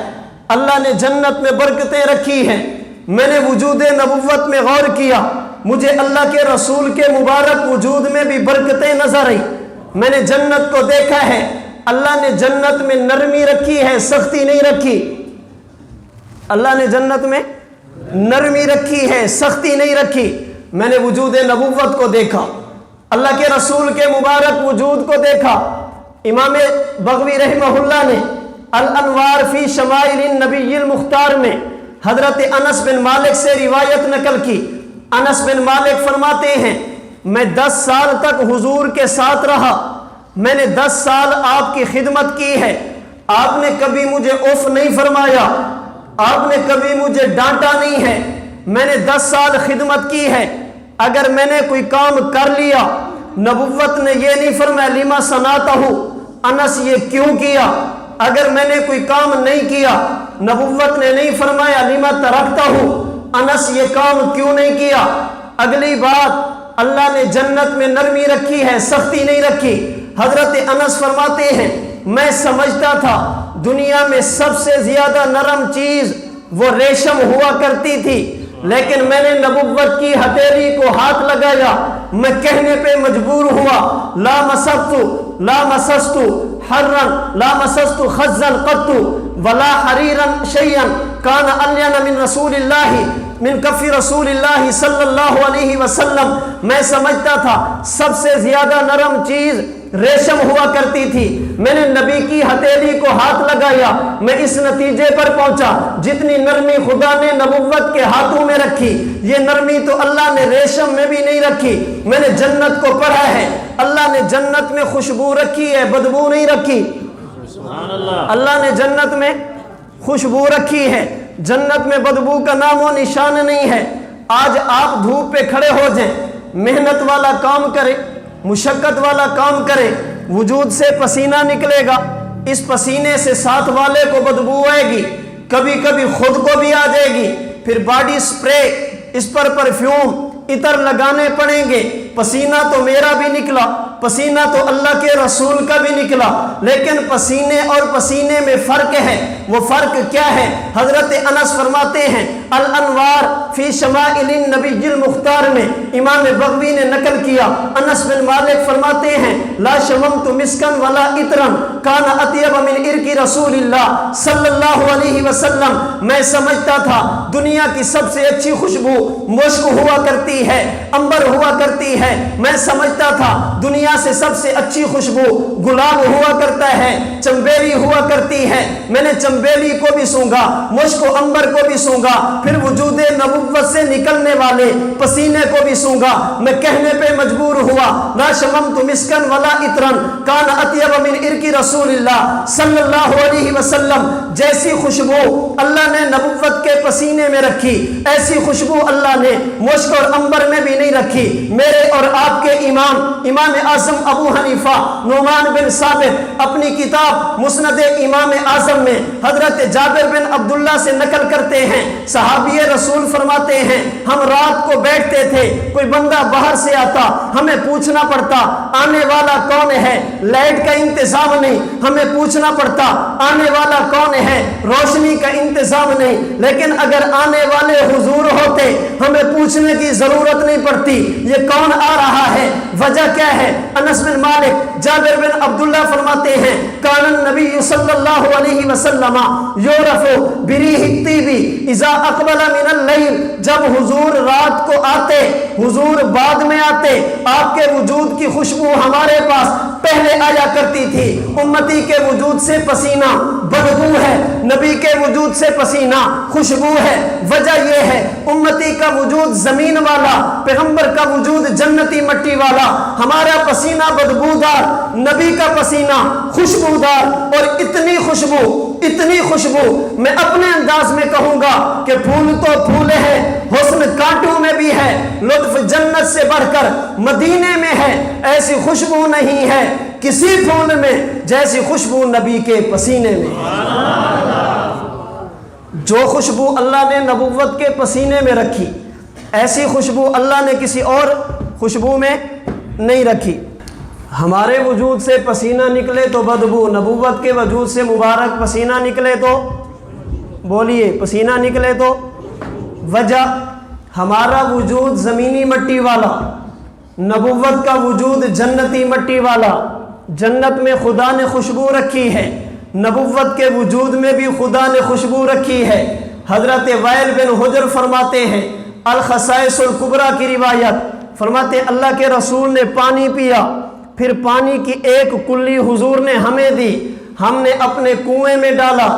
اللہ نے جنت میں برکتیں رکھی ہیں۔ میں نے وجود نبوت میں غور کیا، مجھے اللہ کے رسول کے مبارک وجود میں بھی برکتیں نظر آئی۔ میں نے جنت کو دیکھا ہے، اللہ نے جنت میں نرمی رکھی ہے، سختی نہیں رکھی۔ اللہ نے جنت میں نرمی رکھی ہے، سختی نہیں رکھی۔ میں نے وجود نبوت کو دیکھا، اللہ کے رسول کے مبارک وجود کو دیکھا۔ امام بغوی رحمہ اللہ نے الانوار فی شمائل النبی المختار میں حضرت انس بن مالک سے روایت نقل کی۔ انس بن مالک فرماتے ہیں میں 10 سال تک حضور کے ساتھ رہا، میں نے 10 سال آپ کی خدمت کی ہے، آپ نے کبھی مجھے اف نہیں فرمایا، آپ نے کبھی مجھے ڈانٹا نہیں ہے۔ میں نے 10 سال خدمت کی ہے، اگر میں نے کوئی کام کر لیا نبوت نے یہ نہیں فرمایا لما صنعتہ، انس یہ کیوں کیا۔ اگر میں نے کوئی کام نہیں کیا نبوت نے نہیں فرمایا لما ترکتہ، انس یہ کام کیوں نہیں کیا۔ اگلی بات اللہ نے جنت میں نرمی رکھی ہے، سختی نہیں رکھی۔ حضرت انس فرماتے ہیں میں سمجھتا تھا دنیا میں سب سے زیادہ نرم چیز وہ ریشم ہوا کرتی تھی، لیکن میں نے نبوت کی ہتھیلی کو ہاتھ لگایا، میں کہنے پہ مجبور ہوا لا مسست حرا لا مسست خزا قط ولا حریرا شیئا کان الین من رسول اللہ من کف رسول اللہ صلی اللہ علیہ وسلم۔ میں سمجھتا تھا سب سے زیادہ نرم چیز ریشم ہوا کرتی تھی، میں نے نبی کی ہتھیلی کو ہاتھ لگایا، میں اس نتیجے پر پہنچا جتنی نرمی خدا نے نبوت کے ہاتھوں میں رکھی یہ نرمی تو اللہ نے ریشم میں بھی نہیں رکھی۔ میں نے جنت کو پڑھا ہے، اللہ نے جنت میں خوشبو رکھی ہے، بدبو نہیں رکھی۔ اللہ نے جنت میں خوشبو رکھی ہے، جنت میں بدبو کا نام و نشان نہیں ہے۔ آج آپ دھوپ پہ کھڑے ہو جائیں، محنت والا کام کریں، مشقت والا کام کرے، وجود سے پسینہ نکلے گا، اس پسینے سے ساتھ والے کو بدبو آئے گی، کبھی کبھی خود کو بھی آ جائے گی، پھر باڈی سپرے، اس پر پرفیوم عطر لگانے پڑیں گے۔ پسینہ تو میرا بھی نکلا، پسینہ تو اللہ کے رسول کا بھی نکلا، لیکن پسینے اور پسینے میں فرق ہے۔ وہ فرق کیا ہے؟ حضرت انس فرماتے ہیں الانوار فی شمائل النبی المختار میں امام بغوی نے نقل کیا، انس بن مالک فرماتے ہیں لا شممت مسکن ولا عطرا کان اطیب من عرق رسول اللہ صلی اللہ علیہ وسلم۔ میں سمجھتا تھا دنیا کی سب سے اچھی خوشبو مشک ہوا کرتی ہے، عنبر ہوا کرتی ہے۔ میں سمجھتا تھا دنیا سے سب سے اچھی خوشبو گلاب ہوا کرتا ہے، چنبیلی ہوا کرتی ہے۔ میں نے چنبیلی کو بھی سونگا، مشک و عنبر کو بھی سونگا، پھر وجود نبوت سے نکلنے والے پسینے کو بھی سونگا۔ میں کہنے پہ مجبور ہوا لا شممت مسکن ولا عطرا کان اطیب من عرق رسول اللہ صلی اللہ علیہ وسلم۔ جیسی خوشبو اللہ نے نبوت کے پسینے میں رکھی ایسی خوشبو اللہ نے مشک اور عنبر میں بھی نہیں رکھی۔ میرے اور آپ کے امام اعظم ابو حنیفہ نعمان بن ثابت اپنی کتاب مسند امام اعظم میں حضرت جابر بن عبداللہ سے نقل کرتے ہیں، صحابی رسول فرماتے فرماتے ہیں ہم رات کو بیٹھتے تھے، کوئی بندہ باہر سے آتا ہمیں پوچھنا پڑتا آنے والا کون ہے، لائٹ کا انتظام نہیں، ہمیں پوچھنا پڑتا آنے والا کون ہے، روشنی کا انتظام نہیں، لیکن اگر آنے والے حضور ہوتے ہمیں پوچھنے کی ضرورت نہیں پڑتی یہ کون آ رہا ہے۔ وجہ کیا ہے؟ انس بن مالک، جابر بن عبداللہ فرماتے ہیں کان النبی صلی اللہ علیہ وسلم یعرف بریح الطیب اذا اقبل من اللیل، جب حضور رات کو آتے، حضور بعد میں آتے، آپ کے وجود کی خوشبو ہمارے پاس پہلے آیا کرتی تھی۔ امتی کے وجود سے پسینہ بدبو ہے، نبی کے وجود سے پسینہ خوشبو ہے۔ وجہ یہ ہے امتی کا وجود زمین والا، پیغمبر کا وجود جنتی مٹی والا، ہمارا پسینہ بدبودار، نبی کا پسینہ خوشبودار، اور اتنی خوشبو میں اپنے انداز میں کہوں گا کہ پھول تو پھول ہے، حسن کانٹوں میں بھی ہے، لطف جنت سے بڑھ کر مدینے میں ہے، ایسی خوشبو نہیں ہے کسی پھول میں جیسی خوشبو نبی کے پسینے میں۔ جو خوشبو اللہ نے نبوت کے پسینے میں رکھی ایسی خوشبو اللہ نے کسی اور خوشبو میں نہیں رکھی۔ ہمارے وجود سے پسینہ نکلے تو بدبو، نبوت کے وجود سے مبارک پسینہ نکلے تو بولیے پسینہ نکلے تو وجہ ہمارا وجود زمینی مٹی والا، نبوت کا وجود جنتی مٹی والا، جنت میں خدا نے خوشبو رکھی ہے، نبوت کے وجود میں بھی خدا نے خوشبو رکھی ہے۔ حضرت وائل بن حجر فرماتے ہیں الخصائص الکبریٰ کی روایت، فرماتے ہیں اللہ کے رسول نے پانی پیا، پھر پانی کی ایک کلی حضور نے ہمیں دی، ہم نے اپنے کنویں میں ڈالا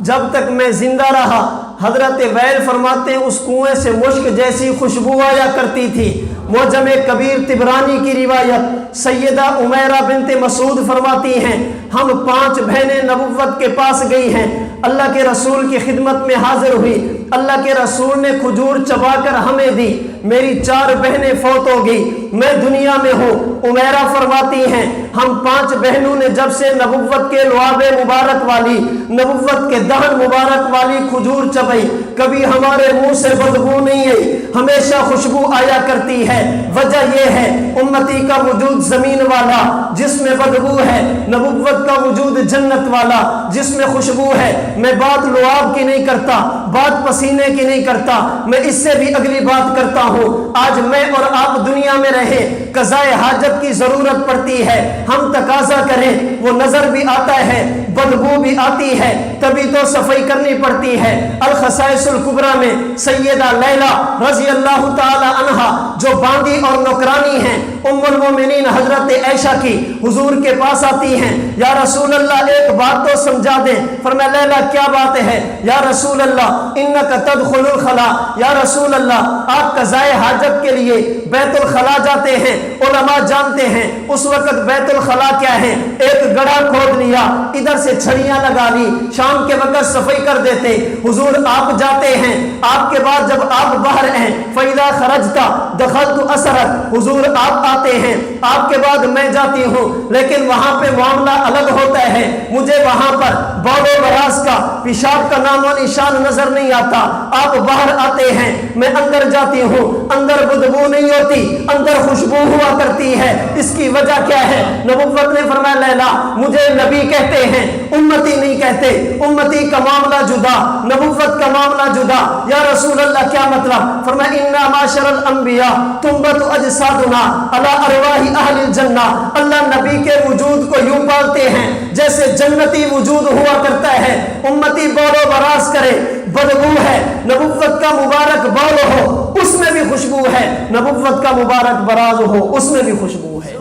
جب تک میں زندہ رہا۔ حضرت ویل فرماتے ہیں اس کنویں سے مشک جیسی خوشبو آیا کرتی تھی۔ معجم کبیر طبرانی کی روایت، سیدہ عمیرہ بنت مسعود فرماتی ہیں ہم 5 بہنیں نبوت کے پاس گئی ہیں، اللہ کے رسول کی خدمت میں حاضر ہوئی، اللہ کے رسول نے کھجور چبا کر ہمیں دی، میری 4 بہنیں فوت ہو گئی، میں دنیا میں ہوں۔ عمیرہ فرماتی ہیں ہم 5 بہنوں نے جب سے نبوت کے لعاب مبارک والی، نبوت کے دہن مبارک والی کھجور چبائی، کبھی ہمارے منہ سے بدبو نہیں آئی، ہمیشہ خوشبو آیا کرتی ہے۔ وجہ یہ ہے امتی کا وجود زمین والا جس میں بدبو ہے، نبوت کا وجود جنت والا جس میں خوشبو ہے۔ میں بات لعاب کی نہیں کرتا، بات پسینے کی نہیں کرتا، میں اس سے بھی اگلی بات کرتا ہوں۔ آج میں اور آپ دنیا میں رہے، قضائے حاجت کی ضرورت پڑتی ہے، ہم تقاضا کریں وہ نظر بھی آتا ہے، بدبو بھی آتی ہے، تبھی تو صفائی کرنی پڑتی ہے۔ الخصائص الکبریٰ میں سیدہ لیلہ رضی اللہ تعالی عنہا جو باندی اور نوکرانی ہیں، ام المومنین حضرت عائشہ کی حضور کے پاس آتی ہیں، یا رسول اللہ ایک بات تو سمجھا دیں۔ فرمایا لیلہ کیا بات ہے؟ یا رسول اللہ انک تدخل الخلاء، یا رسول اللہ آپ قضائے حاجت کے لیے بیت الخلاء جاتے ہیں، علماء جانتے ہیں اس وقت بیت الخلاء کیا ہے، ایک گڑھا کھود لیا، ادھر سے چھڑیاں لگا لی، شام کے وقت صفائی کر دیتے۔ حضور آپ جاتے ہیں، آپ کے بعد جب آپ باہر ہیں فَإِذَا خَرَجْتَ دَخَلْتُ أَثَرَكَ، حضور آپ آتے ہیں، آپ کے بعد میں جاتی ہوں، لیکن وہاں پہ معاملہ الگ ہوتا ہے، مجھے وہاں پر بول و براز کا، پیشاب کا نام و نشان نظر نہیں آتا۔ آپ باہر آتے ہیں، میں اندر جاتی ہوں، اندر بدبو نہیں ہوتی، اندر خوشبو ہوا کرتی ہے۔ اس کی وجہ کیا ہے؟ نبوت نے فرمایا لیلہ مجھے نبی کہتے ہیں، امتی نہیں کہتے، امتی کا معاملہ جدا، نبوت کا معاملہ جدا۔ یا رسول اللہ کیا مطلب؟ فرمایا انا معاشر الانبیاء تنبت اجسادنا علی ارواح اہل الجنہ، اللہ نبی کے وجود کو یوں پالتے ہیں جیسے جنتی وجود ہوا کرتا ہے۔ امتی بول و براز کرے، بدبو ہے، نبوت کا مبارک بول ہو اس میں بھی خوشبو ہے، نبوت کا مبارک براز ہو اس میں بھی خوشبو ہے۔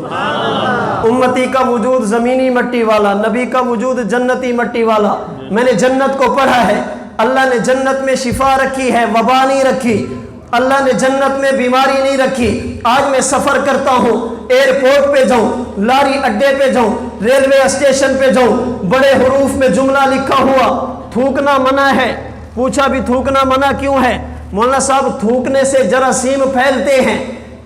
امتی کا وجود زمینی مٹی والا، نبی کا وجود جنتی مٹی والا۔ میں نے جنت کو پڑھا ہے، اللہ نے جنت میں شفا رکھی ہے، وبا نہیں رکھی، اللہ نے جنت میں بیماری نہیں رکھی۔ آج میں سفر کرتا ہوں، ایئرپورٹ پہ جاؤں، لاری اڈے پہ جاؤں، ریلوے اسٹیشن پہ جاؤں، بڑے حروف میں جملہ لکھا ہوا تھوکنا منع ہے۔ پوچھا بھی تھوکنا منع کیوں ہے؟ مولانا صاحب تھوکنے سے جراثیم پھیلتے ہیں،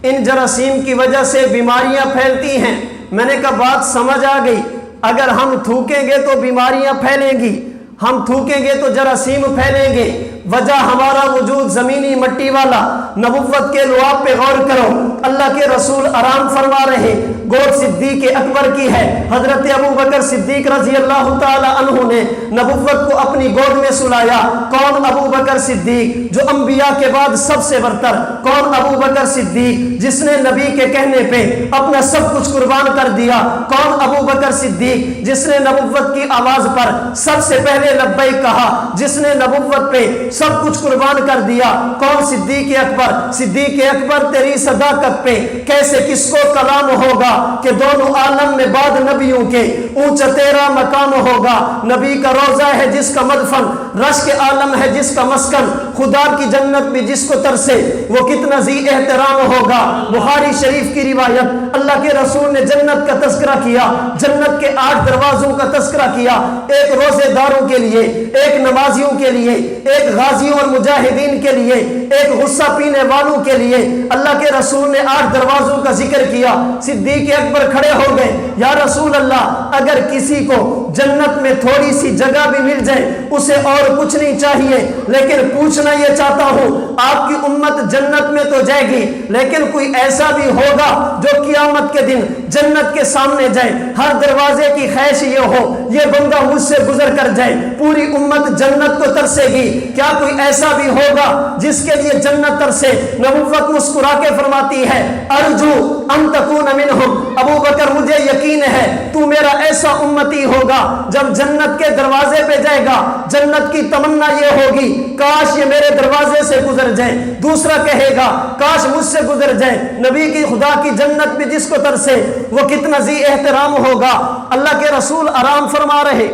ان جراثیم کی وجہ سے بیماریاں پھیلتی ہیں۔ میں نے کہا بات سمجھ آ گئی، اگر ہم تھوکیں گے تو بیماریاں پھیلیں گی، ہم تھوکیں گے تو جراثیم پھیلیں گے۔ وجہ ہمارا وجود زمینی مٹی والا، نبوت کے لعاب پہ غور کرو، اللہ کے رسول آرام فرما رہے، گود صدیق اکبر کی ہے، حضرت ابو بکر صدیق رضی اللہ تعالی عنہ نے نبوت کو اپنی گود میں سلایا۔ کون؟ ابو بکر صدیق، جو انبیاء کے بعد سب سے برتر۔ کون؟ ابو بکر صدیق، جس نے نبی کے کہنے پہ اپنا سب کچھ قربان کر دیا۔ کون؟ ابو بکر صدیق، جس نے نبوت کی آواز پر سب سے پہلے لبیک کہا، جس نے نبوت پہ سب کچھ قربان کر دیا۔ کون؟ صدیق اکبر۔ صدیق اکبر، تیری صداقت پہ کیسے کس کو کلام ہوگا کہ دونوں عالم میں بعد نبیوں کے اونچا تیرا مقام ہوگا۔ نبی کا روزہ ہے جس کا مدفن، رشک عالم ہے جس کا مسکن، خدا کی جنت بھی جس کو ترسے وہ کتنا ذی احترام ہوگا۔ بخاری شریف کی روایت، اللہ کے رسول نے جنت کا تذکرہ کیا، جنت کے 8 دروازوں کا تذکرہ کیا، ایک روزے داروں کے لیے، ایک نمازیوں کے لیے، ایک غازیوں اور مجاہدین کے لیے، ایک غصہ پینے والوں کے لیے۔ اللہ کے رسول نے 8 دروازوں کا ذکر کیا۔ صدیق اکبر کھڑے ہو گئے، یا رسول اللہ، اگر کسی کو جنت میں تھوڑی سی جگہ بھی مل جائے اسے اور کچھ نہیں چاہیے، لیکن پوچھنا یہ چاہتا ہوں، آپ کی امت جنت میں تو جائے گی، لیکن کوئی ایسا بھی ہوگا جو قیامت کے دن جنت کے سامنے جائے، ہر دروازے کی خواہش یہ ہو یہ بندہ مجھ سے گزر کر جائے، پوری امت جنت کو ترسے گی؟ کیا کوئی ایسا بھی ہوگا جس کے لیے جنت ترسے؟ نبوت مسکرا کے فرماتی ہے، ارجو ان تکون منہم، ابو بکر مجھے یقین ہے تو میرا ایسا امتی ہوگا، جب جنت کے دروازے پہ جائے گا جنت کی تمنا یہ ہوگی کاش یہ میرے دروازے سے گزر جائے۔ دوسرا کہے گا کاش مجھ سے گزر جائے۔ نبی کی خدا کی جنت بھی جس کو ترسے وہ کتنا ذی احترام ہوگا۔ اللہ کے رسول آرام فرما رہے،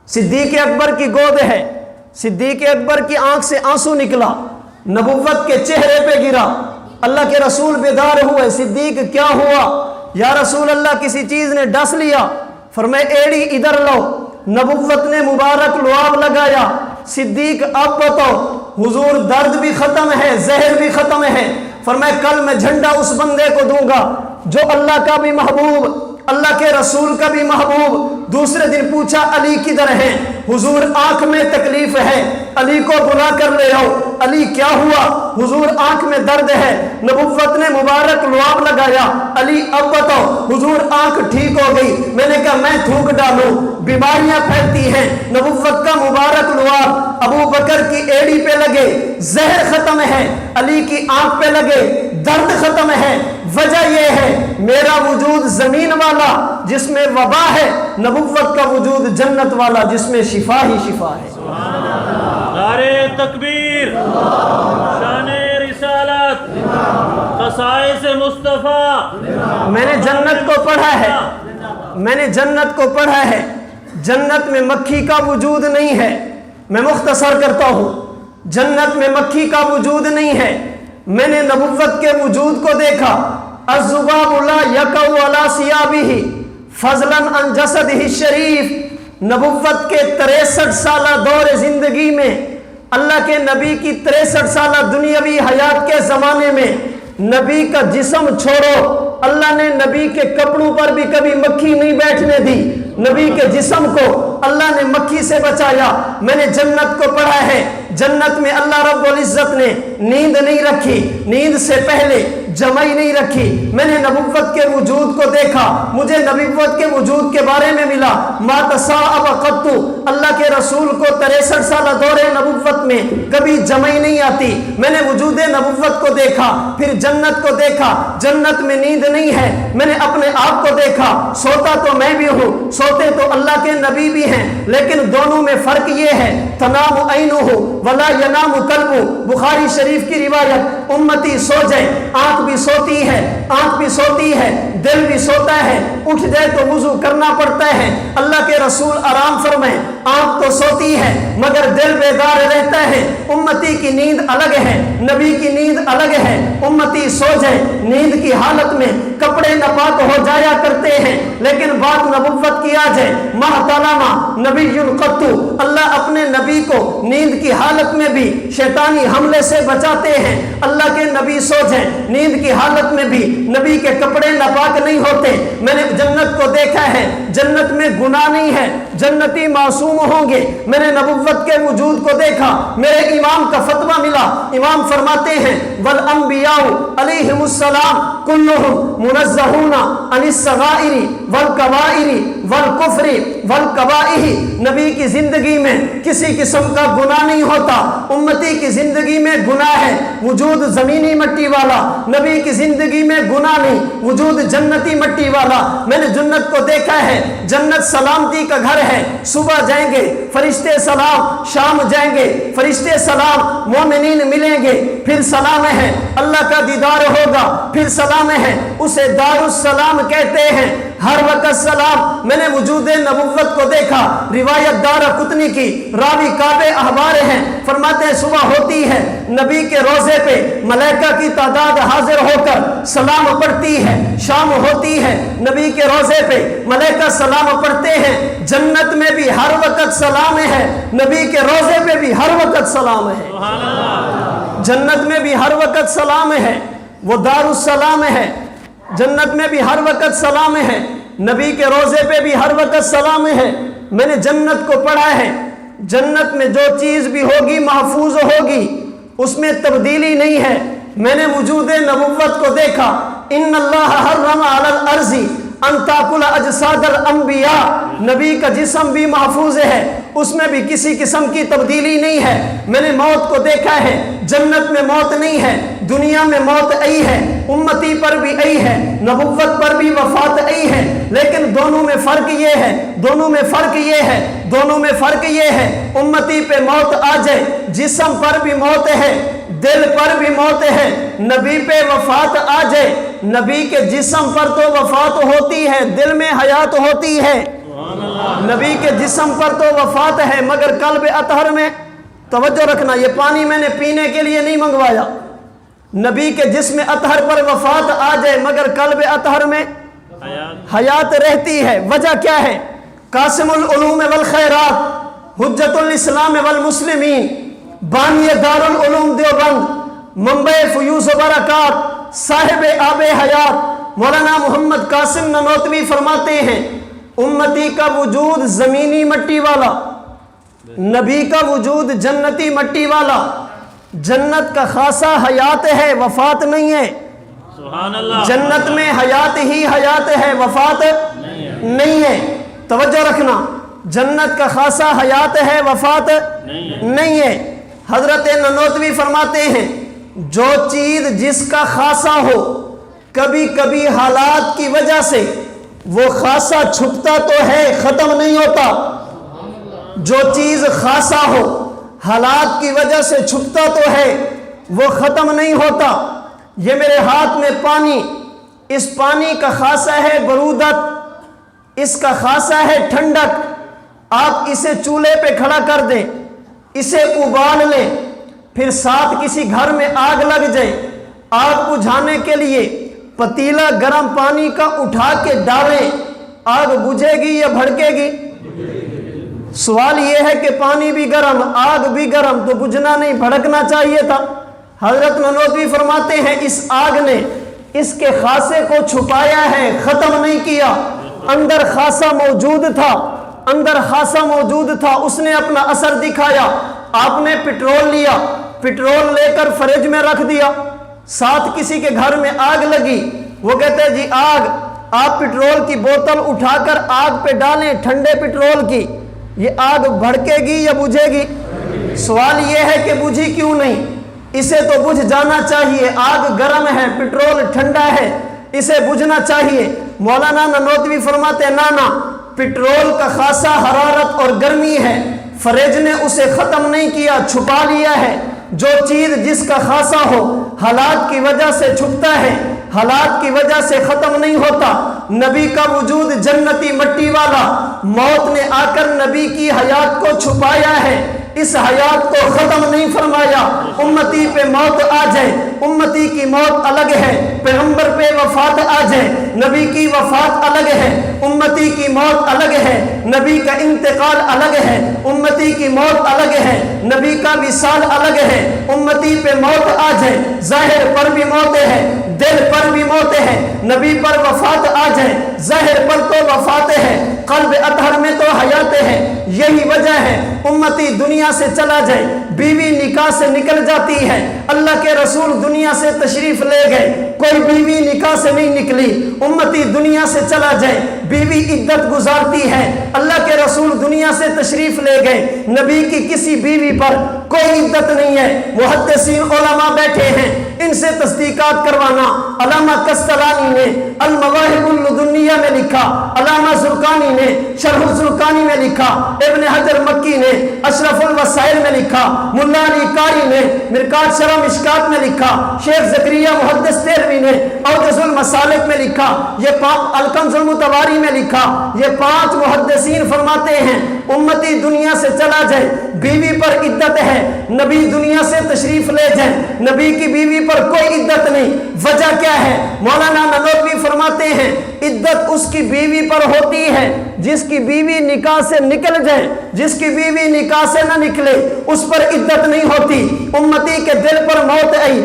صدیق اکبر کی گود ہے، صدیق اکبر کی آنکھ سے آنسو نکلا، نبوت کے چہرے پہ گرا۔ اللہ کے رسول بیدار ہوئے، صدیق کیا ہوا؟ یا رسول اللہ کسی چیز نے ڈس لیا۔ فرمائے ایڑی ادھر لو۔ نبوت نے مبارک لعاب لگایا۔ صدیق اب بتاؤ، حضور درد بھی ختم ہے، زہر بھی ختم ہے۔ فرمائے کل میں جھنڈا اس بندے کو دوں گا جو اللہ کا بھی محبوب، اللہ کے رسول کا بھی محبوب۔ دوسرے دن پوچھا علی کدھر ہے؟ حضور آنکھ میں تکلیف ہے، علی کو بلا کر لے آؤ۔ علی کیا ہوا؟ حضور آنکھ میں درد ہے۔ نبوت نے مبارک لعاب لگایا۔ علی اب بتاؤ، حضور آنکھ ٹھیک ہو گئی۔ میں نے کہا میں تھوک ڈالوں، بیماریاں پھیلتی ہیں۔ نبوت کا مبارک لعاب ابو بکر کی ایڑی پہ لگے، زہر ختم ہے، علی کی آنکھ پہ لگے، درد ختم ہے۔ وجہ یہ ہے میرا وجود زمین والا جس میں وبا ہے، نبوت کا وجود جنت والا جس میں شفا ہی شفا ہے۔ نعرہ تکبیر، شان رسالت، خصائص مصطفیٰ۔ میں نے جنت کو پڑھا ہے، میں نے جنت کو پڑھا ہے، جنت میں مکھی کا وجود نہیں ہے۔ میں مختصر کرتا ہوں، جنت میں مکھی کا وجود نہیں ہے۔ میں نے نبوت کے وجود کو دیکھا۔ الذباب لا یقع علی ثیابہ فضلا عن جسدہ الشریف۔ نبوت کے 63 سالہ دور زندگی میں، اللہ کے نبی کی 63 سالہ دنیاوی حیات کے زمانے میں، نبی کا جسم چھوڑو، اللہ نے نبی کے کپڑوں پر بھی کبھی مکھی نہیں بیٹھنے دی۔ نبی کے جسم کو اللہ نے مکھی سے بچایا۔ میں نے جنت کو پڑھا ہے، جنت میں اللہ رب العزت نے نیند نہیں رکھی، نیند سے پہلے جمعی نہیں رکھی۔ میں نے نبوت کے وجود کو دیکھا، مجھے نبوت کے وجود کے بارے میں ملا۔ ما تصاعب قط، اللہ کے رسول کو 63 سالہ دور نبوت میں کبھی جمعی نہیں آتی۔ میں نے وجود نبوت کو دیکھا، پھر جنت کو دیکھا، جنت میں نیند نہیں ہے۔ میں نے اپنے آپ کو دیکھا، سوتا تو میں بھی ہوں، سوتے تو اللہ کے نبی بھی ہیں، لیکن دونوں میں فرق یہ ہے، تنام عینہ ولا ینام قلبہ۔ بخاری شریف کی روایت، امتی سو جائے، آنکھ بھی سوتی ہے، آنکھ بھی سوتی ہے، دل بھی سوتا ہے، اٹھ جائے تو وضو کرنا پڑتا ہے۔ اللہ کے رسول آرام فرمائیں، آنکھ تو سوتی ہے مگر دل بیدار رہتا ہے۔ امتی کی نیند الگ ہے، نبی کی نیند الگ ہے۔ امتی سو جائے، نیند کی حالت میں کپڑے ناپاک ہو جایا کرتے ہیں، لیکن بات نبوت کی آ جائے، محترمہ نبی قط، اللہ اپنے نبی کو نیند کی حالت میں بھی شیطانی حملے سے بچاتے ہیں۔ اللہ کے نبی سو جائیں، نیند کی حالت میں بھی نبی کے کپڑے ناپاک پاک نہیں ہوتے. میں نے جنت کو دیکھا ہے, جنت میں گناہ نہیں ہے, جنتی معصوم ہوں گے. میں نے نبوت کے وجود کو دیکھا, میرے امام کا فتویٰ ملا. امام فرماتے ہیں والانبیاء علیہم السلام کلہم منزہون عن الصغائر والکبائر والکفر والقبائح. نبی کی زندگی میں کسی قسم کا گناہ نہیں ہوتا. امتی کی زندگی میں گناہ ہے, وجود زمینی مٹی والا. نبی کی زندگی میں گناہ نہیں, وجود جنتی مٹی والا. میں نے جنت کو دیکھا ہے, جنت سلامتی کا گھر ہے. صبح جائیں گے فرشتے سلام, شام جائیں گے فرشتے سلام, مومنین ملیں گے پھر سلام ہے, اللہ کا دیدار ہوگا پھر سلام ہے. اسے دار السلام کہتے ہیں, ہر وقت سلام. میں نے وجود نبوت کو دیکھا, روایت دارقطنی کی, راوی کعب احبار ہیں, فرماتے ہیں صبح ہوتی ہے نبی کے روزے پہ ملائکہ کی تعداد حاضر ہو کر سلام پڑھتی ہے. شام ہوتی ہے نبی کے روزے پہ ملائکہ سلام پڑھتے ہیں. جنت میں بھی ہر وقت سلام ہے, نبی کے روزے پہ بھی ہر وقت سلام ہے. جنت میں بھی ہر وقت سلام ہے, وہ دار السلام ہے. جنت میں بھی ہر وقت سلام ہے, نبی کے روزے پہ بھی ہر وقت سلام ہے. میں نے جنت کو پڑھا ہے, جنت میں جو چیز بھی ہوگی محفوظ ہوگی, اس میں تبدیلی نہیں ہے. میں نے وجود نبوت کو دیکھا, ان اللہ حرم علی الارض ان تاکل اجساد الانبیاء. نبی کا جسم بھی محفوظ ہے, اس میں بھی کسی قسم کی تبدیلی نہیں ہے. میں نے موت کو دیکھا ہے, جنت میں موت نہیں ہے, دنیا میں موت آئی ہے, امتی پر بھی آئی ہے, نبوت پر بھی وفات آئی ہے. لیکن دونوں میں فرق یہ ہے, دونوں میں فرق یہ ہے, دونوں میں فرق یہ ہے, امتی پہ موت آ جائے, جسم پر بھی موت ہے, دل پر بھی موت ہے. نبی پہ وفات آ جائے, نبی کے جسم پر تو وفات ہوتی ہے, دل میں حیات ہوتی ہے. نبی کے جسم پر تو وفات ہے, مگر قلب اطہر میں, توجہ رکھنا, یہ پانی میں نے پینے کے لیے نہیں منگوایا. نبی کے جسم اطہر پر وفات آ جائے مگر قلب اطہر میں حیات رہتی ہے. وجہ کیا ہے؟ قاسم العلوم والخیرات, حجت الاسلام والمسلمین, بانی دار العلوم دیوبند, منبع فیوز و برکات, صاحب آب حیات, مولانا محمد قاسم نانوتوی فرماتے ہیں امتی کا وجود زمینی مٹی والا, نبی کا وجود جنتی مٹی والا. جنت کا خاصہ حیات ہے, وفات نہیں ہے. سبحان اللہ. جنت میں حیات ہی حیات ہے, وفات نہیں ہے. توجہ رکھنا, جنت کا خاصہ حیات ہے, وفات نہیں ہے. حضرت نانوتوی فرماتے ہیں جو چیز جس کا خاصہ ہو, کبھی کبھی حالات کی وجہ سے وہ خاصہ چھپتا تو ہے, ختم نہیں ہوتا. جو چیز خاصہ ہو, حالات کی وجہ سے چھپتا تو ہے, وہ ختم نہیں ہوتا. یہ میرے ہاتھ میں پانی, اس پانی کا خاصہ ہے برودت, اس کا خاصہ ہے ٹھنڈک. آپ اسے چولہے پہ کھڑا کر دیں, اسے ابال لیں, پھر ساتھ کسی گھر میں آگ لگ جائے, آگ بجھانے کے لیے پتیلا گرم پانی کا اٹھا کے ڈالیں, آگ بجھے گی یا بھڑکے گی؟ سوال یہ ہے کہ پانی بھی گرم, آگ بھی گرم, تو بجھنا نہیں بھڑکنا چاہیے تھا. حضرت نانوتوی فرماتے ہیں اس آگ نے اس کے خاصے کو چھپایا ہے, ختم نہیں کیا. اندر خاصہ موجود تھا, اندر خاصہ موجود تھا, اس نے اپنا اثر دکھایا. آپ نے پٹرول لیا, پٹرول لے کر فریج میں رکھ دیا, ساتھ کسی کے گھر میں آگ لگی, وہ کہتے ہیں جی آگ, آپ پٹرول کی بوتل اٹھا کر آگ پہ ڈالیں, ٹھنڈے پٹرول کی, یہ آگ بھڑکے گی یا بجھے گی؟ سوال یہ ہے کہ بجھی کیوں نہیں؟ اسے تو بجھ جانا چاہیے, آگ گرم ہے, پٹرول ٹھنڈا ہے, اسے بجھنا چاہیے. مولانا نانوتوی فرماتے ہیں نانا, پٹرول کا خاصہ حرارت اور گرمی ہے, فریج نے اسے ختم نہیں کیا, چھپا لیا ہے. جو چیز جس کا خاصہ ہو, حالات کی وجہ سے چھپتا ہے, حالات کی وجہ سے ختم نہیں ہوتا. نبی کا وجود جنتی مٹی والا, موت نے آ کر نبی کی حیات کو چھپایا ہے, اس حیات کو ختم نہیں فرمایا. امتی پہ موت آ جائے, امتی کی موت الگ ہے, پیغمبر پہ وفات آ جائے, نبی کی وفات الگ ہے, امتی کی موت الگ ہے, نبی کا انتقال الگ ہے, امتی کی موت الگ ہے, نبی کا وصال الگ ہے. امتی پہ موت آ جائے, ظاہر پر بھی موت ہے, دل پر بھی موت ہے، نبی پر وفات آ جائے، ظاہر پر تو وفات ہے، قلب اطہر میں تو حیات ہے۔ یہی وجہ ہے امتی دنیا سے چلا جائے، بیوی نکاح سے نکل جاتی ہے۔ اللہ کے رسول دنیا سے تشریف لے گئے، کوئی بیوی نکاح سے نہیں نکلی۔ امتی دنیا سے چلا جائے، بیوی عدت گزارتی ہے۔ اللہ کے رسول دنیا سے تشریف لے گئے، نبی کی کسی بیوی پر کوئی عدت نہیں ہے۔ محدثین علماء بیٹھے ہیں، ان سے تصدیقات کروانا۔ علامہ قسطلانی نے المواہب اللدنیہ میں لکھا، علامہ زرقانی نے شرح الزرقانی میں لکھا، ابن حجر مکی نے اشرف الوسائل میں لکھا، ملا علی قاری نے مرکات شرح مشکات میں لکھا، شیخ زکریا محدث دہلوی نے اوجز المسالک میں لکھا، یہ الکنز المتواری میں لکھا۔ یہ 5 محدثین فرماتے ہیں امتی دنیا سے چلا جائے، بیوی پر عدت ہے، نبی دنیا سے تشریف لے جائیں، نبی کی بیوی پر کوئی عدت نہیں۔ وجہ کیا ہے؟ مولانا نانوتوی فرماتے ہیں عدت اس کی بیوی پر ہوتی ہے جس کی بیوی نکاح سے نکل جائے، جس کی بیوی نکاح سے نہ نکلے اس پر عدت نہیں ہوتی۔ امتی کے دل پر موت آئی،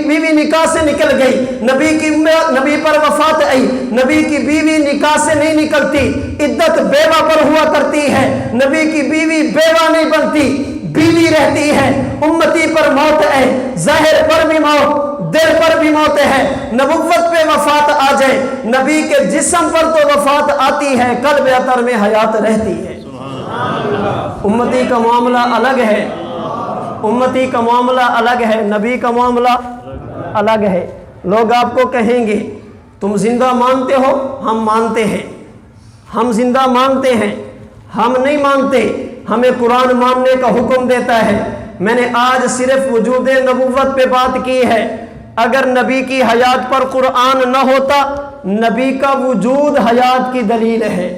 بیوی نکاح سے نکل گئی، نبی پر وفات آئی، نبی کی بیوی نکاح سے نہیں نکلتی، عدت بیوہ پر ہوا کرتی ہے، نبی کی بیوی بیوہ نہیں بنتی، بیوی رہتی ہے۔ امتی پر موت ہے، ظاہر پر بھی موت، دل پر بھی موت ہے۔ نبوت پہ وفات آ جائے، نبی کے جسم پر تو وفات آتی ہے، قلب اطہر میں حیات رہتی ہے۔ امتی کا معاملہ الگ ہے، امتی کا معاملہ الگ ہے، نبی کا معاملہ الگ ہے۔ لوگ آپ کو کہیں گے تم زندہ مانتے ہو؟ ہم مانتے ہیں، ہم زندہ مانتے ہیں، ہم نہیں مانتے، ہمیں قرآن ماننے کا حکم دیتا ہے۔ میں نے آج صرف وجود نبوت پہ بات کی ہے، اگر نبی کی حیات پر قرآن نہ ہوتا، نبی کا وجود حیات کی دلیل ہے،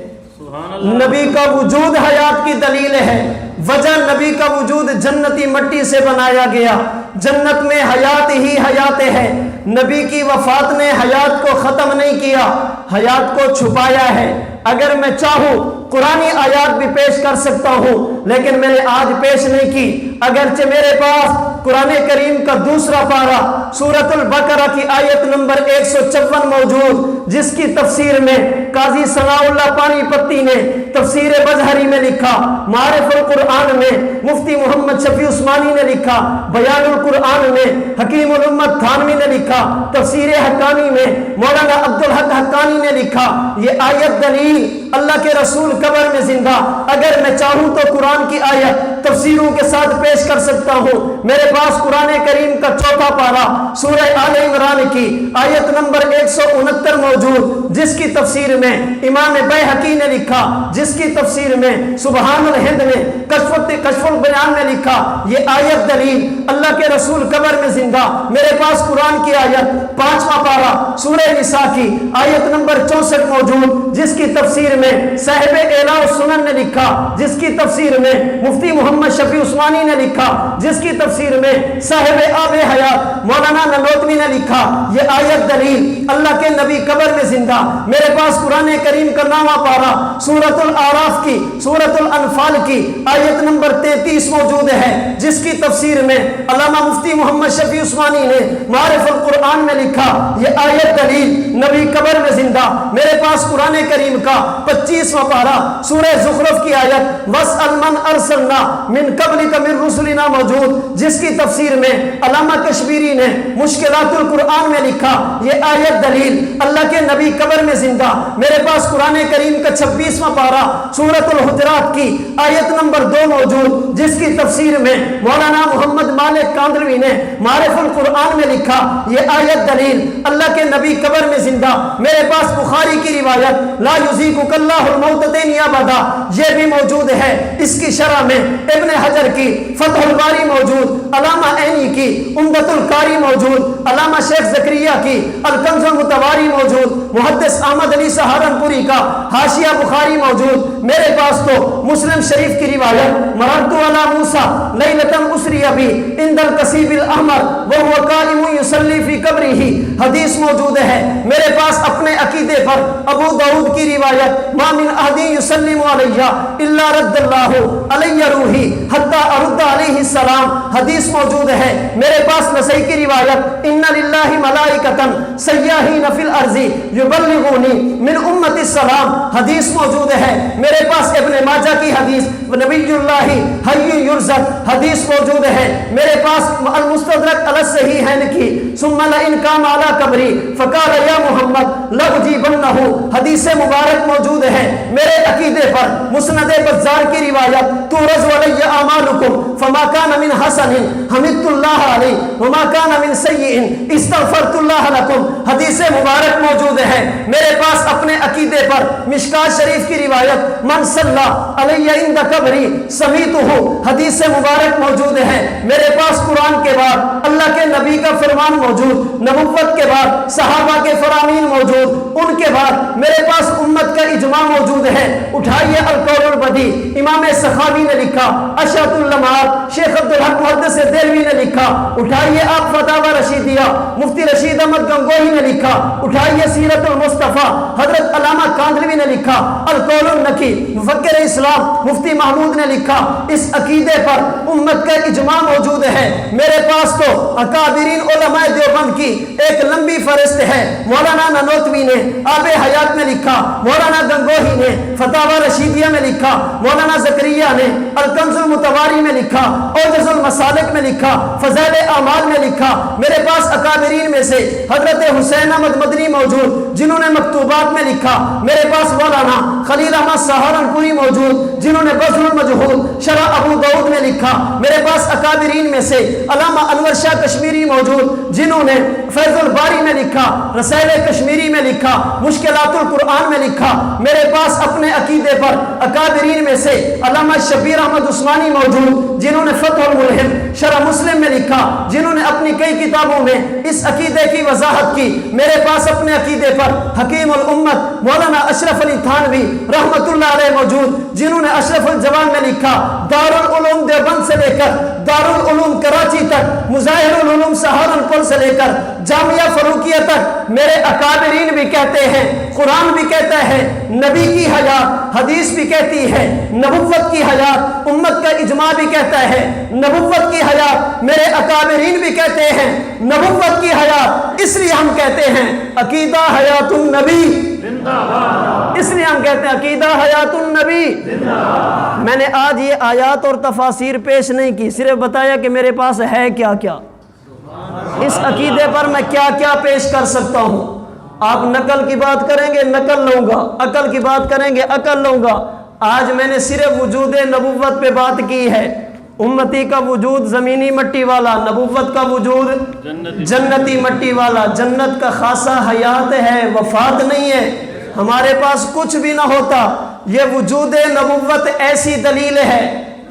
نبی کا وجود حیات کی دلیل ہے۔ وجہ نبی کا وجود جنتی مٹی سے بنایا گیا، جنت میں حیات ہی حیات ہے۔ نبی کی وفات نے حیات کو ختم نہیں کیا، حیات کو چھپایا ہے۔ اگر میں چاہوں قرآنی آیات بھی پیش کر سکتا ہوں، لیکن میں نے آج پیش نہیں کی، اگرچہ میرے پاس قرآن کریم کا دوسرا پارہ سورۃ البقرہ کی آیت نمبر 154 موجود، جس کی تفسیر میں قاضی ثناء اللہ پانی پتی نے تفسیر بزہری میں لکھا، معارف القرآن میں مفتی محمد شفیع عثمانی نے لکھا، بیان القرآن میں حکیم الامت تھانوی نے لکھا، تفسیر حقانی میں مولانا عبدالحق حقانی نے لکھا۔ یہ آیت دلیل اللہ کے رسول قبر میں زندہ، اگر میں چاہوں تو قرآن کی آیت تفسیروں کے ساتھ پیش کر سکتا ہوں۔ میرے پاس قرآن کریم کا چوتھا پارہ سورہ آل عمران کی آیت نمبر 169 موجود، جس کی تفسیر میں امام بیہقی نے لکھا، جس کی تفسیر میں سبحان الہند نے کشف البیان نے لکھا۔ یہ آیت دلیل اللہ کے رسول قبر میں زندہ۔ میرے پاس قرآن کی آیت 5واں پارہ سورہ نساء کی آیت نمبر 64 موجود، جس کی تفسیر میں صاحب اعلیٰ السنن نے لکھا، جس کی تفسیر میں مفتی محمد شفیع عثمانی نے لکھا، جس کی تفسیر میں صاحب آب حیات مولانا نانوتوی نے لکھا۔ یہ آیت دلیل اللہ کے نبی قبر میں زندہ۔ میرے پاس قرآن کریم کا 9واں پارہ سورۃ الاعراف کی سورۃ الانفال کی آیت نمبر 33 موجود ہے، جس کی تفسیر میں علامہ مفتی محمد شفیع عثمانی نے معارف القرآن میں لکھا۔ یہ آیت دلیل نبی قبر میں زندہ۔ میرے پاس قرآن کریم کا 25واں پارہ سورہ زخرف کی آیت وَاسْأَلْ مَنْ أَرْسَلْنَا مِنْ قَبْلِكَ مِنْ رُسُلِنَا موجود، جس کی تفسیر میں علامہ کشمیری نے مشکلات القرآن میں لکھا۔ یہ آیت دلیل اللہ کے نبی قبر میں زندہ۔ میرے پاس قرآن کریم کا 26واں پارہ سورۃ الحجرات کی آیت نمبر 2 موجود، جس کی تفسیر میں مولانا محمد مالک کاندلوی نے معارف القرآن میں لکھا۔ یہ آیت دلیل اللہ کے نبی قبر میں زندہ۔ میرے پاس بخاری کی روایت لا یذیقک اللہ الموتتین ابدا یہ بھی موجود ہے، اس کی شرح میں ابن حجر کی فتح الباری موجود، علامہ عینی کی عمدۃ القاری موجود، علامہ شیخ زکریا کی الکنز المتواری موجود، محدث احمد علی سہارنپوری کا حاشیہ بخاری موجود۔ میرے پاس تو مسلم شریف کی روایت مررت علی موسیٰ لیلۃ اسری بی عند الکثیب الاحمر وهو قائم یصلی فی قبرہ حدیث موجود ہے۔ میرے پاس اپنے عقیدے پر ابو داؤد کی روایت ما من احد یسلم علیہ الا رد اللہ علیہ روحی حتی ارد علیہ السلام حدیث حدیث موجود ہے میرے پاس نسائی کی روایت ان للہ ملائکۃ سیاحین فی الارض یبلغونی من امت السلام حدیث موجود ہے میرے پاس ابن ماجہ کی حدیث نبی اللہ حی یرزق حدیث موجود ہے میرے پاس المستدرک علی الصحیحین کی ثم لئن قام علی قبری فقال یا محمد لاجیبنہ حدیث مبارک موجود ہے میرے عقیدے پر مسند بزار کی روایت تورز ولی اعمالکم فما کان من حسن حمدت اللہ علیہ وما کان من سیئ استغفرت اللہ لکم حدیث مبارک موجود ہے میرے پاس اپنے عقیدے پر مشکات شریف کی روایت من صلی علیہ عند قبری سمیتہ حدیث مبارک موجود ہے میرے پاس قرآن کے بعد اللہ کے نبی کا فرمان موجود نبوت کے بعد صحابہ کے فرامین موجود ان کے بعد میرے پاس امت کا اجماع موجود ہے اٹھائیے القول البدی امام سخاوی نے لکھا اشرط اللمعات شیخ عبدالحق محدث دہلوی نے لکھا اٹھائیے آپ فتاوی رشیدیہ مفتی رشید احمد گنگوہی نے لکھا اٹھائیے سیرت المصطفیٰ حضرت علامہ کاندھلوی نے لکھا القول النقی مفکر اسلام مفتی محمود نے لکھا اس عقیدے پر امت کا اجماع موجود ہے میرے پاس تو اکابرین علماء دیوبند کی ایک لمبی فہرست ہے مولانا نانوتوی نے آب حیات میں لکھا مولانا گنگوہی نے فتاوی رشیدیہ میں لکھا مولانا زکریا نے الکنز المتواری میں لکھا اوجز المسالک میں لکھا فضائل اعمال میں لکھا میرے پاس اکابرین میں سے حضرت حسین احمد مدنی موجود جنہوں نے مکتوبات میں لکھا میرے پاس مولانا خلیل احمد سہارنپوری موجود جنہوں نے بذل المجہود شرح ابو داؤد میں لکھا میرے پاس اکابرین میں سے علامہ انور شاہ کشمیری موجود جنہوں نے فیض الباری میں لکھا رسائل کشمیری میں لکھا مشکلات القرآن میں لکھا میرے پاس اپنے عقیدے پر اکابرین میں سے علامہ شبیر احمد عثمانی موجود جنہوں نے فتح الملہم شرح مسلم میں لکھا جنہوں نے اپنی کئی کتابوں میں اس عقیدے کی وضاحت کی میرے پاس اپنے عقیدے پر حکیم الامت مولانا اشرف علی تھانوی رحمت اللہ علیہ موجود جنہوں نے اشرف الجوان میں لکھا دارالعلوم دیوبند سے لے کر دارالعلوم کراچی تک مظاہر العلوم سہارنپور سے لے کر جامعہ فروقیہ تک میرے اکابرین بھی کہتے ہیں قرآن بھی کہتا ہے نبی کی حیات حدیث بھی کہتی ہے نبوت کی حیات امت کا اجماع بھی کہتا ہے نبوت کی حیات میرے اکابرین بھی کہتے ہیں نبوت کی حیات اس لیے ہم کہتے ہیں عقیدہ حیات النبی اس لیے ہم کہتے ہیں عقیدہ حیات النبی میں نے آج یہ آیات اور تفاسیر پیش نہیں کی صرف بتایا کہ میرے پاس ہے کیا کیا اس عقیدے پر میں کیا کیا پیش کر سکتا ہوں آپ نقل کی بات کریں گے نقل لوں گا عقل کی بات کریں گے عقل لوں گا آج میں نے صرف وجود نبوت پہ بات کی ہے امتی کا وجود زمینی مٹی والا نبوت کا وجود جنتی مٹی والا جنت کا خاصہ حیات ہے وفات نہیں ہے ہمارے پاس کچھ بھی نہ ہوتا یہ وجود نبوت ایسی دلیل ہے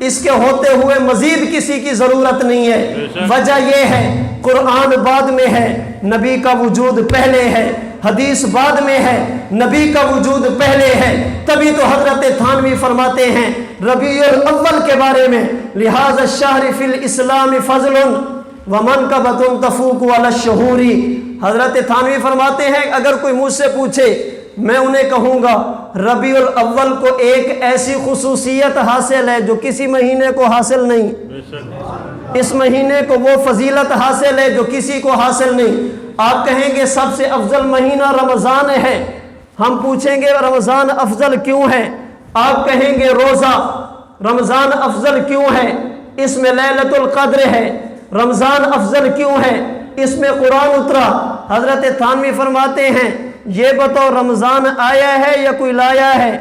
اس کے ہوتے ہوئے مزید کسی کی ضرورت نہیں ہے وجہ یہ ہے قرآن بعد میں ہے نبی کا وجود پہلے ہے حدیث بعد میں ہے نبی کا وجود پہلے ہے تبھی تو حضرت تھانوی فرماتے ہیں ربیع الاول کے بارے میں لہذا الشہر فی الاسلام فضل ومنقبۃ تفوق علی الشہور حضرت تھانوی فرماتے ہیں اگر کوئی مجھ سے پوچھے میں انہیں کہوں گا ربیع الاول کو ایک ایسی خصوصیت حاصل ہے جو کسی مہینے کو حاصل نہیں اس مہینے کو وہ فضیلت حاصل ہے جو کسی کو حاصل نہیں آپ کہیں گے سب سے افضل مہینہ رمضان ہے ہم پوچھیں گے رمضان افضل کیوں ہے آپ کہیں گے روزہ رمضان افضل کیوں ہے اس میں لیلۃ القدر ہے رمضان افضل کیوں ہے اس میں قرآن اترا حضرت تھانوی فرماتے ہیں یہ بتاؤ رمضان آیا ہے یا کوئی لایا ہے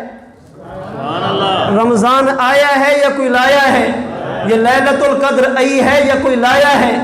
رمضان آیا ہے یا کوئی لایا ہے یہ لیلۃ القدر آئی ہے یا کوئی لایا ہے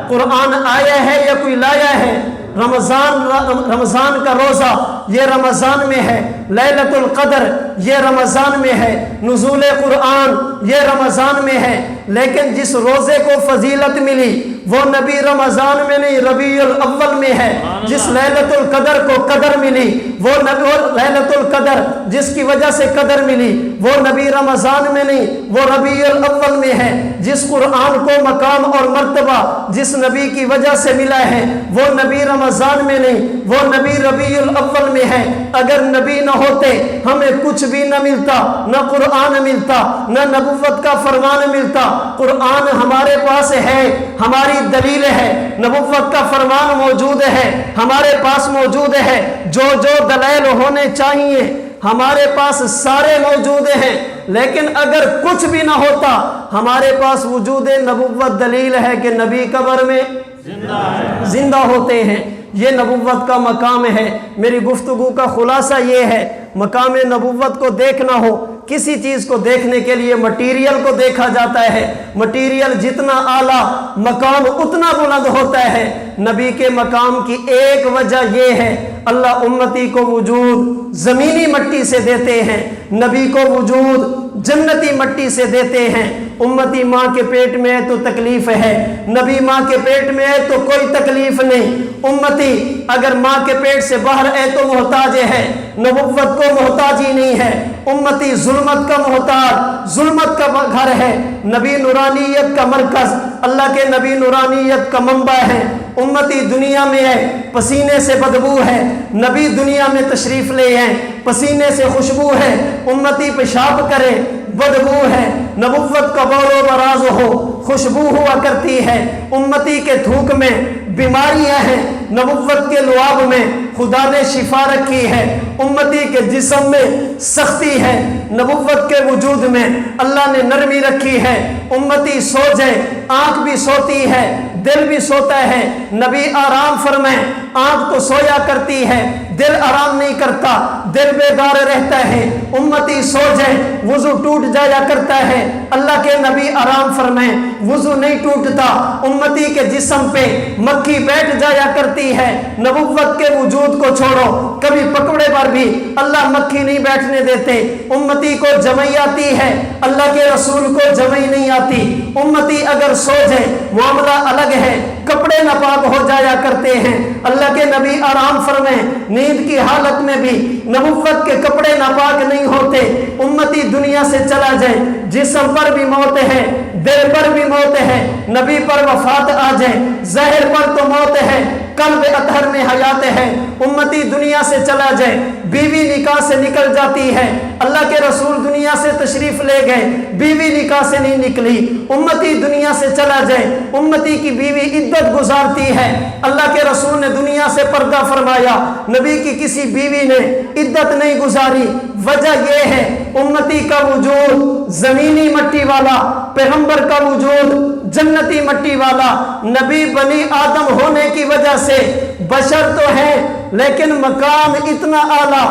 قرآن آیا ہے یا کوئی لایا ہے رمضان کا روزہ یہ رمضان میں ہے لیلۃ القدر یہ رمضان میں ہے نزول قرآن یہ رمضان میں ہے لیکن جس روزے کو فضیلت ملی وہ نبی رمضان میں نہیں ربیع الاول میں ہے جس لیلۃ القدر کو قدر ملی وہ نبی لیلۃ القدر جس کی وجہ سے قدر ملی وہ نبی رمضان میں نہیں وہ ربیع الاول میں ہے جس قرآن کو مقام اور مرتبہ جس نبی کی وجہ سے ملا ہے وہ نبی رمضان میں نہیں وہ نبی ربیع الاول میں ہے, اگر نبی نہ ہوتے ہمیں کچھ بھی نہ ملتا, نہ قرآن ملتا, نہ نبوت کا فرمان ملتا. قرآن ہمارے پاس ہے, ہماری دلیل ہے, نبوت کا فرمان موجود ہے, ہمارے پاس موجود ہے, جو دلائل ہونے چاہیے ہمارے پاس سارے موجود ہیں. لیکن اگر کچھ بھی نہ ہوتا, ہمارے پاس وجود نبوت دلیل ہے کہ نبی قبر میں زندہ ہوتے ہیں. یہ نبوت کا مقام ہے. میری گفتگو کا خلاصہ یہ ہے, مقام نبوت کو دیکھنا ہو, کسی چیز کو دیکھنے کے لیے مٹیریل کو دیکھا جاتا ہے. مٹیریل جتنا اعلیٰ مقام اتنا بلند ہوتا ہے. نبی کے مقام کی ایک وجہ یہ ہے, اللہ امتی کو وجود زمینی مٹی سے دیتے ہیں, نبی کو وجود جنتی مٹی سے دیتے ہیں. امتی ماں کے پیٹ میں ہے تو تکلیف ہے, نبی ماں کے پیٹ میں ہے تو کوئی تکلیف نہیں. امتی اگر ماں کے پیٹ سے باہر ہے تو محتاج ہے, نبوت کو محتاج ہی نہیں ہے. امتی ظلمت کا محتاج, ظلمت کا گھر ہے. نبی نورانیت کا مرکز, اللہ کے نبی نورانیت کا منبع ہے. امتی دنیا میں ہے, پسینے سے بدبو ہے, نبی دنیا میں تشریف لے ہیں, پسینے سے خوشبو ہے. امتی پیشاب کرے, بدبو ہے. نبوت کا بول و براز ہو, خوشبو ہوا کرتی ہے. امتی کے تھوک میں بیماریاں ہیں, نبوت کے لعاب میں خدا نے شفا رکھی ہے. امتی کے جسم میں سختی ہے, نبوت کے وجود میں اللہ نے نرمی رکھی ہے. امتی سو جائے, آنکھ بھی سوتی ہے, دل بھی سوتا ہے. نبی آرام فرمائے, آنکھ تو سویا کرتی ہے, دل آرام نہیں کرتا, دل بیدار رہتا ہے. امتی سو جائے, وضو ٹوٹ جایا کرتا ہے. اللہ کے نبی آرام فرمائے, وضو نہیں ٹوٹتا. امتی کے جسم پہ مکھی بیٹھ جایا کرتی ہے. نبوت کے وجود کو چھوڑو, کبھی پکوڑے پر بھی اللہ مکھی نہیں بیٹھنے دیتے. امتی کو جمعی آتی ہے, اللہ کے رسول کو جمعی نہیں آتی. امتی اگر سو جائے معاملہ الگ ہے, کپڑے ناپاک ہو جایا کرتے ہیں. اللہ کے نبی آرام فرمائے, نیند کی حالت میں بھی نبوت کے کپڑے ناپاک نہیں ہوتے. امتی دنیا سے چلا جائے, جسم پر بھی موت ہے, دل پر بھی موت ہے, نبی پر وفات آ جائے, ظاہر پر تو موت ہے, قلب اطہر میں حیات ہے. امتی دنیا سے چلا جائے, بیوی نکاح سے نکل جاتی ہے. اللہ کے رسول دنیا سے تشریف لے گئے, بیوی نکاح سے نہیں نکلی. امتی دنیا سے چلا جائے, امتی کی بیوی عدت گزارتی ہے. اللہ کے رسول نے دنیا سے پردہ فرمایا, نبی کی کسی بیوی نے عدت نہیں گزاری. وجہ یہ ہے, امتی کا وجود زمینی مٹی والا, پیغمبر کا وجود جنتی مٹی والا. نبی بنی آدم ہونے کی وجہ سے بشر تو ہے, لیکن مقام اتنا اعلیٰ,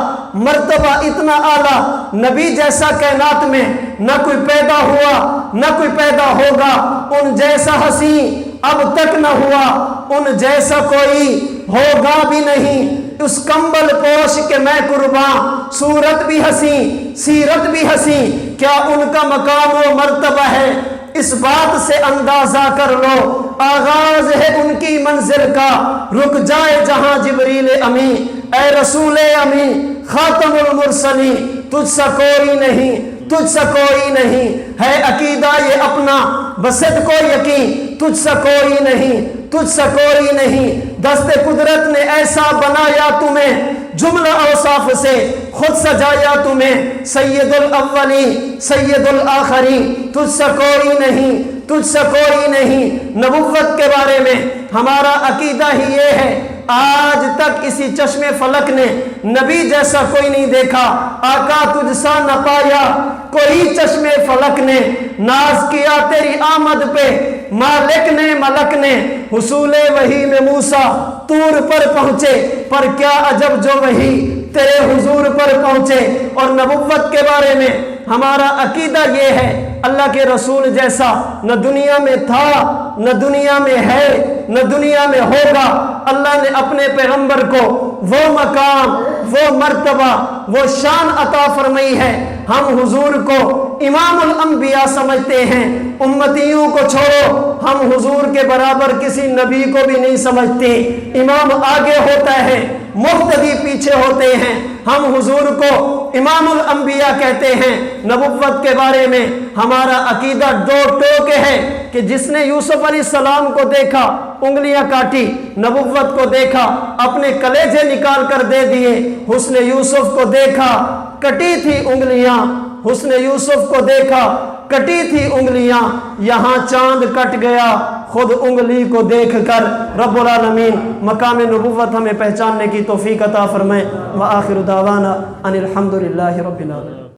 مرتبہ اتنا اعلیٰ. نبی جیسا کائنات میں نہ کوئی پیدا ہوا نہ کوئی پیدا ہوگا. ان جیسا حسین اب تک نہ ہوا, ان جیسا کوئی ہوگا بھی نہیں. اس کمبل پوش کے میں قربان, صورت بھی حسین سیرت بھی حسین, کیا ان کا مقام و مرتبہ ہے؟ اس بات سے اندازہ کر لو, آغاز ہے ان کی منزل کا, رک جائے جہاں جبریل امین. اے رسول امین خاتم المرسلین, تجھ سا کوئی نہیں, تجھ سا کوئی نہیں ہے. عقیدہ یہ اپنا بسط کو یقین, تجھ سا کوئی نہیں, تجھ سا کوئی نہیں. دست قدرت نے ایسا بنایا تمہیں, جملہ اوصاف سے خود سجایا تمہیں. سید الاولین سید الآخرین, تجھ سا کوئی نہیں, تجھ سا کوئی نہیں. نبوت کے بارے میں ہمارا عقیدہ ہی یہ ہے, آج تک کسی چشم فلک نے نبی جیسا کوئی نہیں دیکھا. آقا تجھ سا نہ پایا کوئی چشم فلک نے, ناز کیا تیری آمد پہ مالک نے ملک نے. حصول وحی میں موسیٰ طور پر پہنچے, پر کیا عجب جو وحی تیرے حضور پر پہنچے. اور نبوت کے بارے میں ہمارا عقیدہ یہ ہے, اللہ کے رسول جیسا نہ دنیا میں تھا, نہ دنیا میں ہے, نہ دنیا میں ہوگا. اللہ نے اپنے پیغمبر کو وہ مقام, وہ مرتبہ, وہ شان عطا فرمائی ہے. ہم حضور کو امام الانبیاء سمجھتے ہیں. امتیوں کو چھوڑو, ہم حضور کے برابر کسی نبی کو بھی نہیں سمجھتے. امام آگے ہوتا ہے, مقتدی پیچھے ہوتے ہیں. ہم حضور کو امام الانبیاء کہتے ہیں. نبوت کے بارے میں ہمارا عقیدہ دو ٹوک ہے کہ جس نے یوسف علیہ السلام کو دیکھا انگلیاں کاٹی، نبوت کو دیکھا اپنے کلیجے نکال کر دے دیے، حسن یوسف کو دیکھا کٹی تھی انگلیاں، حسن یوسف کو دیکھا کٹی تھی انگلیاں، یہاں چاند کٹ گیا خود انگلی کو دیکھ کر۔ رب العالمین مقام نبوت ہمیں پہچاننے کی توفیق عطا فرمائے۔ وآخر دعوانا ان الحمدللہ رب العالمین۔